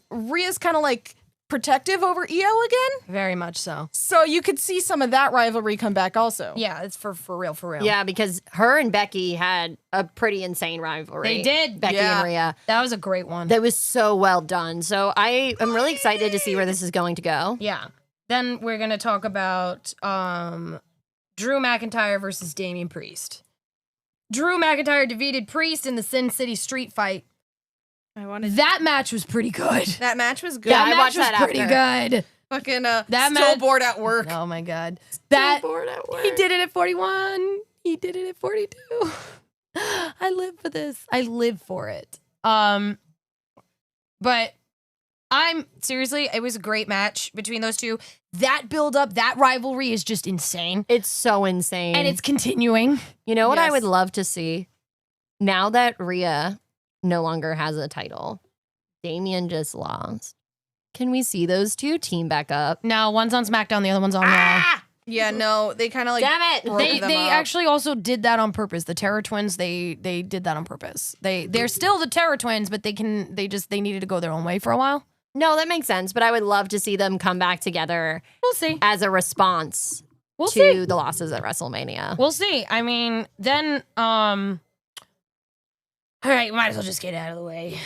Rhea's kind of like protective over Io again, Very much so. so you could see some of that rivalry come back also. Yeah, it's for real, for real. Yeah, because her and Becky had a pretty insane rivalry. They did. Becky Yeah. and Rhea. That was a great one. That was so well done. So I am really excited to see where this is going to go. Yeah. Then we're going to talk about Drew McIntyre versus Damian Priest. Drew McIntyre defeated Priest in the Sin City street fight. I wanted That match was pretty good. that match was good. Yeah, That I match watched was that pretty after. good. Fucking That still match- bored at work. Oh my god. That bored at work. he did it at 41. He did it at 42. I live for this. I live for it. But I'm seriously, it was a great match between those two. That build up, that rivalry is just insane. It's so insane. And it's continuing. You know what I Yes. would love to see? Now that Rhea no longer has a title, Damian just lost. Can we see those two team back up? Now one's on SmackDown, the other one's on Raw. Yeah, no, they kind of like Damn it! broke They them they up. actually also did that on purpose. The Terror Twins, they did that on purpose. They're still the Terror Twins, but they needed to go their own way for a while. No, that makes sense. But I would love to see them come back together We'll see. as a response We'll to see. the losses at WrestleMania. We'll see. I mean, then all right, might as well just get out of the way.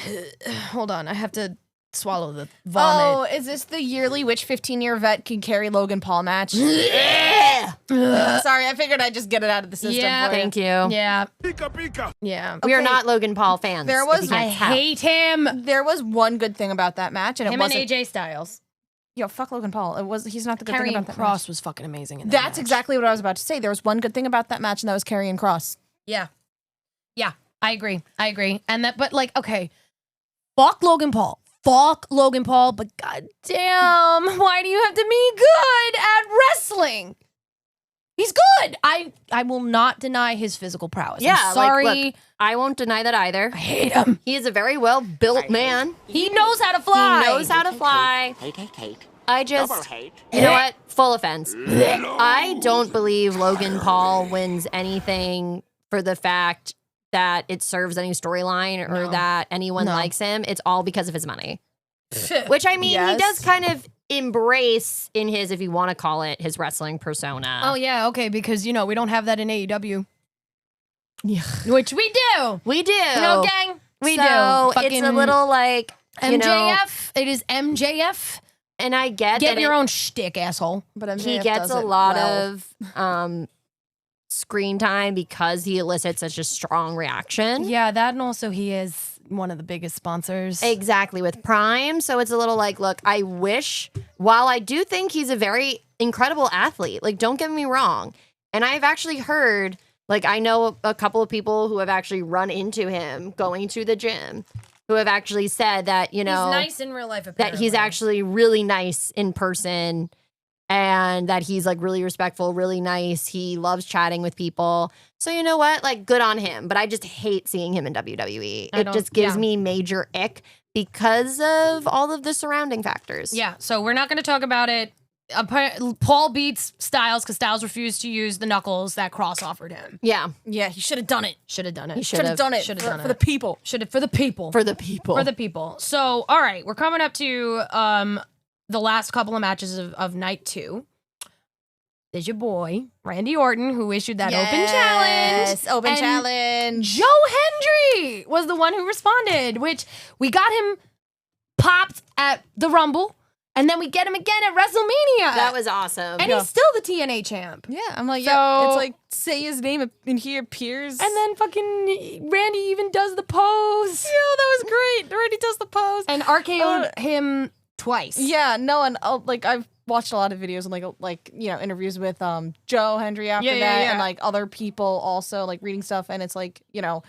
Hold on, I have to swallow the Oh, vomit. is this the yearly which 15-year vet can carry Logan Paul match? Yeah. Sorry, I figured I'd just get it out of the system. Yeah, for you. Thank you. Yeah, Pika pika. yeah. We are Okay. not Logan Paul fans. There if was- you can't I tell. hate him. There was one good thing about that match, and Him it and wasn't. AJ Styles. Yo, fuck Logan Paul. He's not the good thing Karrion about that Cross match. was fucking amazing. In that That's match. exactly what I was about to say. There was one good thing about that match, and that was Karrion Cross. Yeah. Yeah. I agree. And that, but like, okay. Fuck Logan Paul. Fuck Logan Paul, but goddamn, why do you have to be good at wrestling? He's good. I will not deny his physical prowess. Yeah, I'm sorry. like, look, I won't deny that either. I hate him. He is a very well built man. He knows how to fly. He knows how to fly. Hate. I Double just, hate. you know what? Full offense. I don't believe Logan Paul wins anything for the fact that it serves any storyline or No. that anyone No. likes him. It's all because of his money. Which I mean, he Yes. does kind of embrace in his, if you want to call it, his wrestling persona. Oh yeah, okay, because we don't have that in AEW. Yeah. Which we do. We do. Gang? We so do. it's a Fucking little like, you know, MJF. It is MJF. and I get Get that your it- own shtick, asshole. But he MJF gets does a it lot well. of screen time because he elicits such a strong reaction. Yeah, that and also he is one of the biggest sponsors. Exactly, with Prime. So it's a little like, look, I wish, while I do think he's a very incredible athlete, like, don't get me wrong. And I've actually heard, like, I know a couple of people who have actually run into him going to the gym who have actually said that, you know, he's nice in real life, that apparently. he's actually really nice in person and that he's like really respectful, really nice. He loves chatting with people. So you know what? Like, good on him. But I just hate seeing him in WWE. It just gives me major ick because of all of the surrounding factors. Yeah, so we're not going to talk about it. Paul beats Styles because Styles refused to use the knuckles that Cross offered him. Yeah. Yeah, he should have done it. Should have done it. He Should have done it Should have done for the people. Should have for the people. For the people. For the people. So, all right, we're coming up to the last couple of matches of night 2. There's your boy, Randy Orton, who issued that open challenge. Yes, open And challenge. Joe Hendry was the one who responded, which we got him popped at the Rumble, and then we get him again at WrestleMania. That was awesome. And he's still the TNA champ. Yeah, I'm like, So- yeah, it's like, say his name and he appears. And then fucking Randy even does the pose. yeah, that was great. Randy does the pose. And RKO'd him twice. Yeah, no, and like I've watched a lot of videos and like you know interviews with Joe Hendry after that, and like other people also like reading stuff, and it's like you know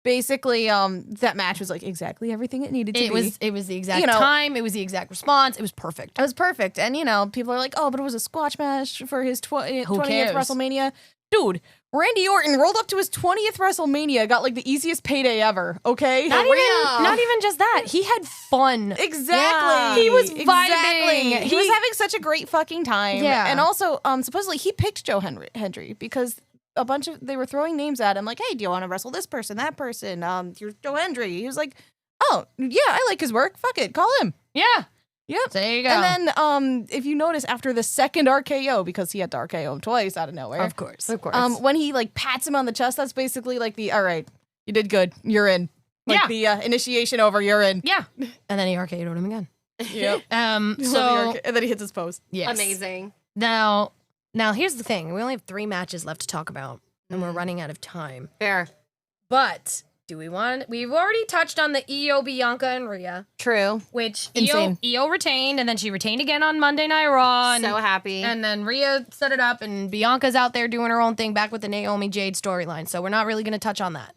basically that match was like exactly everything it needed to be. It was the exact You know- time. It was the exact response. It was perfect. It was perfect, and you know people are like, oh, but it was a squash match for his 20th cares? WrestleMania. Dude, Randy Orton rolled up to his 20th WrestleMania, got like the easiest payday ever. Okay, Not even just that. He had fun. Exactly. He was Exactly. vibing. He was having such a great fucking time. Yeah. And also, supposedly he picked Joe Hendry because they were throwing names at him like, hey, do you want to wrestle this person, that person? You're Joe Hendry. He was like, oh, yeah, I like his work. Fuck it. Call him. Yeah. Yep. So there you go. And then, if you notice after the second RKO, because he had to RKO him twice out of nowhere. Of course. When he like pats him on the chest, that's basically like all right, you did good. You're in. Like the initiation over, you're in. Yeah. And then he RKO'd him again. Yep. So and then he hits his pose. yes. Amazing. Now here's the thing. We only have 3 matches left to talk about, and we're running out of time. Fair. But we've already touched on the Io, Bianca, and Rhea, True. which Insane. Io retained, and then she retained again on Monday Night Raw. And, So happy. and then Rhea set it up, and Bianca's out there doing her own thing back with the Naomi Jade storyline. So we're not really going to touch on that.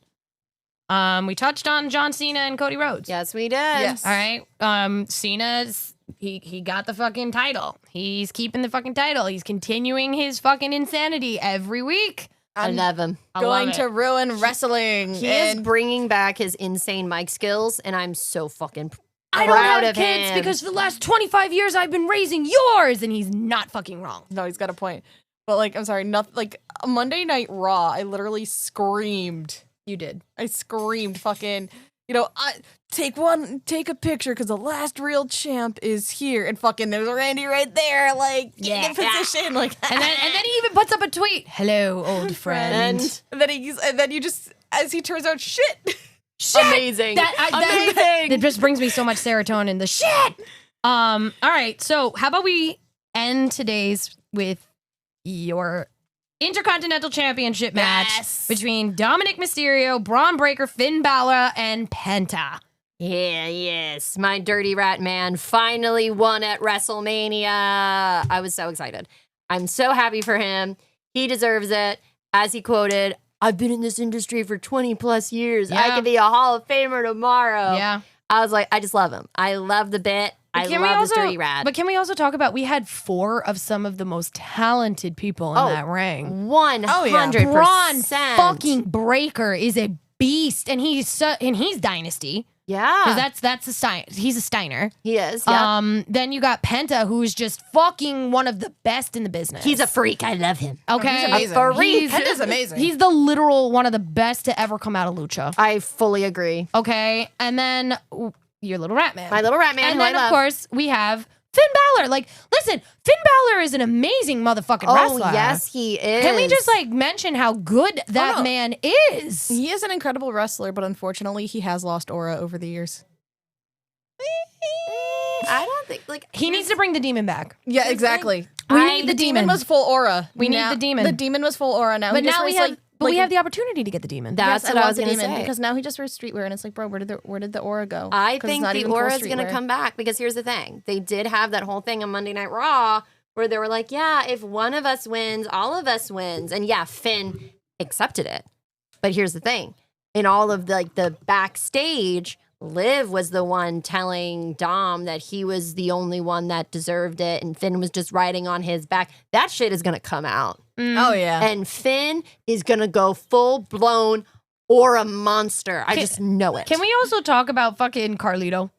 We touched on John Cena and Cody Rhodes. Yes, we did. Yes. All right. Cena's he got the fucking title. He's keeping the fucking title. He's continuing his fucking insanity every week. I love him. Going to ruin wrestling. He is and bringing back his insane mic skills, and I'm so fucking proud I don't have of kids him. because for the last 25 years I've been raising yours, and he's not fucking wrong. no, he's got a point. But like, I'm sorry, nothing like Monday Night Raw. I literally screamed. You did. I screamed, fucking. You know, take a picture because the last real champ is here, and fucking there's Randy right there, like in position, like. And then he even puts up a tweet. Hello, old friend. and then you just as he turns out, shit. Amazing. That just brings me so much serotonin. The shit. All right. So how about we end today's with your Intercontinental Championship match between Dominic Mysterio, Braun Breaker, Finn Balor, and Penta. Yeah, yes. My dirty rat man finally won at WrestleMania. I was so excited. I'm so happy for him. He deserves it. As he quoted, I've been in this industry for 20 plus years. I Yeah. could be a Hall of Famer tomorrow. Yeah. I was like, I just love him. I love the bit. I love this dirty rat. But can we also talk about we had 4 of some of the most talented people in that ring. 100%. Braun fucking Breaker is a beast, and he's Dynasty. Yeah. Because that's a Stein. He's a Steiner. He is. Yeah. Then you got Penta, who's just fucking one of the best in the business. He's a freak. I love him. okay. amazing. A freak. Penta's amazing. He's the literal one of the best to ever come out of Lucha. I fully agree. Okay, and then your little rat man. My little rat man, and who then I love. of course we have Finn Balor. Like, listen, Finn Balor is an amazing motherfucking Oh, wrestler. yes, he is. Can we just like mention how good that no. man is? He is an incredible wrestler, but unfortunately, he has lost aura over the years. I don't think, like, He needs to bring the demon back. Yeah, exactly. We need the The demon was full aura. We need Now- the demon. The demon was full aura. Now, But he just now we wears, have, we have the opportunity to get the demon. That's yes, what I love was the going to demon say. because now he just wears streetwear, and it's like, bro, where did the aura go? I 'Cause it's think not the even full aura is going to streetwear. come back because here's the thing. They did have that whole thing on Monday Night Raw where they were like, yeah, if one of us wins, all of us wins. And yeah, Finn accepted it. But here's the thing. In all of the backstage, Liv was the one telling Dom that he was the only one that deserved it, and Finn was just riding on his back. That shit is gonna come out. Oh yeah. And Finn is gonna go full blown or a monster. I just know it. Can we also talk about fucking Carlito?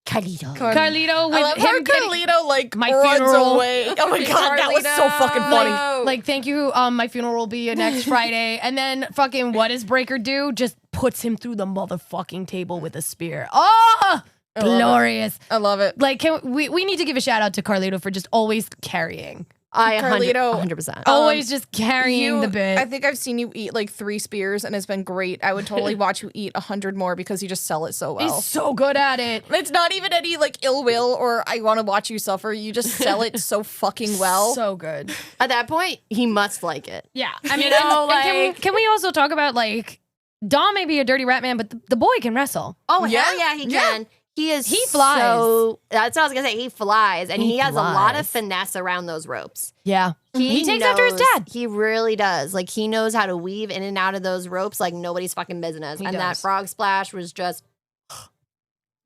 Carlito. Carlito with I love how him getting, Carlito like my runs funeral. away. Oh my god, that was so fucking funny. like, thank you. My funeral will be next Friday, and then fucking what does Breaker do? Just puts him through the motherfucking table with a spear. Oh, glorious! I love it. Like, we need to give a shout out to Carlito for just always carrying, Carlito, 100%. always just carrying the bit. I think I've seen you eat like 3 spears, and it's been great. I would totally watch you eat 100 more because you just sell it so well. He's so good at it. It's not even any like ill will or I want to watch you suffer. You just sell it so fucking well. So good. At that point, he must like it. Yeah, I mean, You know, and can we also talk about like Dom may be a dirty rat man, but the boy can wrestle. Oh, Yeah? hell yeah, he can. He flies. That's what I was gonna say. He flies, and He he has a lot of flies. finesse around those ropes. Yeah, he takes after his knows- dad. He really does. Like he knows how to weave in and out of those ropes like nobody's fucking business. He And that does. frog splash was just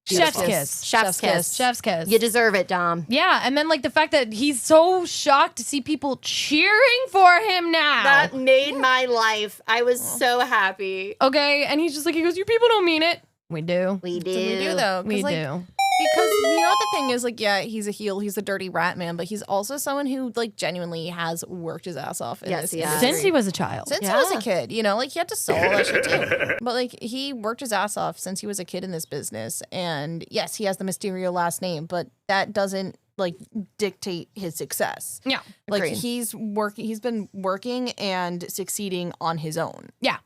Chef's beautiful. kiss. Chef's kiss. Chef's kiss. You deserve it, Dom. Yeah, and then like the fact that he's so shocked to see people cheering for him now. That made my life. I was so happy. Okay, and he's just like, he goes, "You people don't mean it." We do. We do. We do though. 'Cause, We like, do. Because you know what the thing is, like, yeah, he's a heel, he's a dirty rat man, but he's also someone who like genuinely has worked his ass off in Yes, this he has. industry. Since he was a child. Since he was a Yeah. kid, you know, like he had to sell all that shit too. But like he worked his ass off since he was a kid in this business. And yes, he has the Mysterio last name, but that doesn't like dictate his success. Yeah. Like Agreed. he's been working and succeeding on his own. Yeah.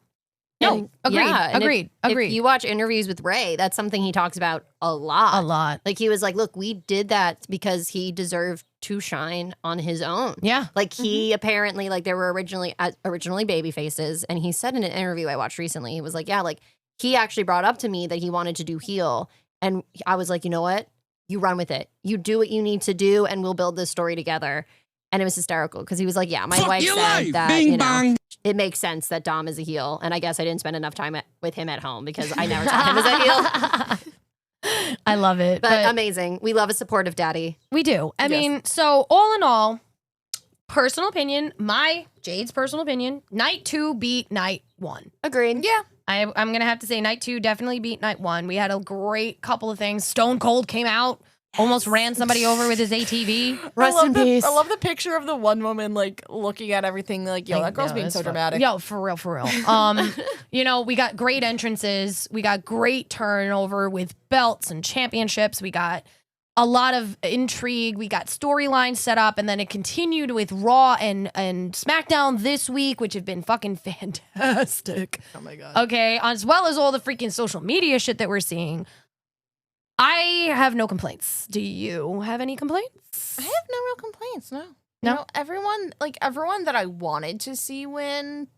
No, And- agreed. yeah, and Agreed. If Agreed. you watch interviews with Ray, that's something he talks about a lot. A lot. Like he was like, look, we did that because he deserved to shine on his own. Yeah. Like he apparently, like there were originally baby faces, and he said in an interview I watched recently, he was like, yeah, like he actually brought up to me that he wanted to do heel, and I was like, you know what, you run with it, you do what you need to do, and we'll build this story together. And it was hysterical because he was like, yeah, my wife said that, you know, it makes sense that Dom is a heel, and I guess I didn't spend enough time with him at home because I never saw him as a heel. I love it. But amazing, we love a supportive daddy. We do. I Yes. mean, so all in all, personal opinion, Jade's personal opinion, night 2 beat night 1. Agreed. Yeah. I'm going to have to say night 2 definitely beat night 1. We had a great couple of things. Stone Cold came out, almost ran somebody over with his ATV. Rest in peace. I love the picture of the one woman like looking at everything like, yo, that girl's Yo, being that's so fuck- dramatic. Yo, for real, for real. You know, we got great entrances. We got great turnover with belts and championships. We got a lot of intrigue. We got storylines set up, and then it continued with Raw and SmackDown this week, which have been fucking fantastic. Oh my god. Okay, as well as all the freaking social media shit that we're seeing. I have no complaints. Do you have any complaints? I have no real complaints, no. No? You know, everyone that I wanted to see win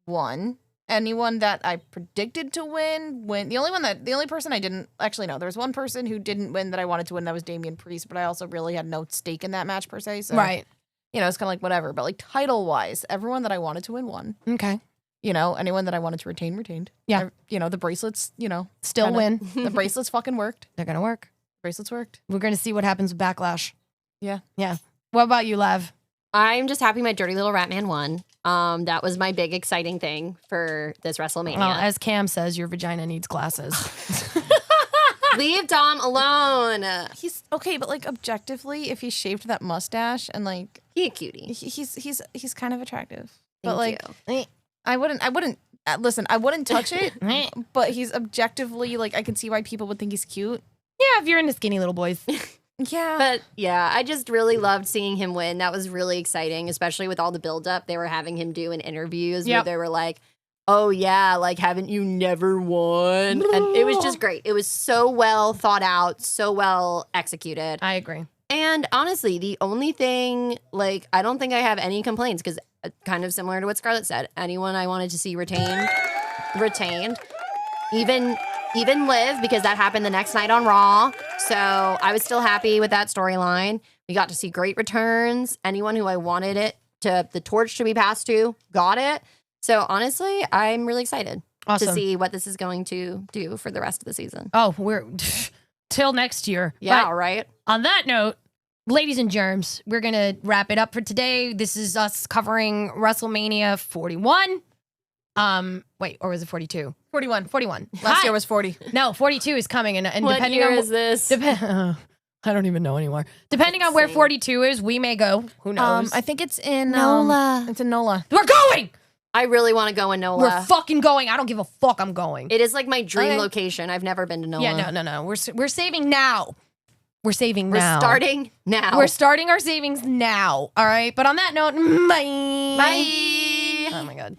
won. Anyone that I predicted to win. The only person I didn't actually no, there was one person who didn't win that I wanted to win, that was Damian Priest, but I also really had no stake in that match per se. So Right. you know, it's kinda like whatever. But like title wise, everyone that I wanted to win won. Okay. You know, anyone that I wanted to retain retained. Yeah. You know, the bracelets, you know. Still kinda- win. The bracelets fucking worked. They're gonna work. Bracelets worked. We're gonna see what happens with Backlash. Yeah. Yeah. What about you, Lav? I'm just happy my dirty little rat man won. That was my big exciting thing for this WrestleMania. Well, as Cam says, your vagina needs glasses. Leave Dom alone. He's okay, but like objectively, if he shaved that mustache and like He a cutie. he's kind of attractive. Thank But like you. I wouldn't listen, I wouldn't touch it, but he's objectively like I can see why people would think he's cute. Yeah, if you're into skinny little boys. Yeah. But yeah, I just really loved seeing him win. That was really exciting, especially with all the buildup they were having him do in interviews where Yep. they were like, oh yeah, like haven't you never won? And it was just great. It was so well thought out, so well executed. I agree. And honestly, the only thing, like, I don't think I have any complaints because kind of similar to what Scarlett said. Anyone I wanted to see retained. Even Liv, because that happened the next night on Raw. So I was still happy with that storyline. We got to see great returns. Anyone who I wanted the torch to be passed to, got it. So honestly, I'm really excited. Awesome. to see what this is going to do for the rest of the season. Oh, we're till next year. Yeah, But right. on that note, ladies and germs, we're going to wrap it up for today. This is us covering WrestleMania 41. Wait, or was it 42? 41. 41. Last Hi. year was 40. No, 42 is coming. And What depending year on is this? I don't even know anymore. Depending on where insane. 42 is, we may go. Who knows? I think it's in NOLA. It's in NOLA. We're going. I really want to go in NOLA. We're fucking going. I don't give a fuck. I'm going. It is like my dream Okay. location. I've never been to NOLA. Yeah, no. We're saving now. We're saving We're now. starting now. We're starting our savings now. All right. But on that note, bye. Bye. Oh my god.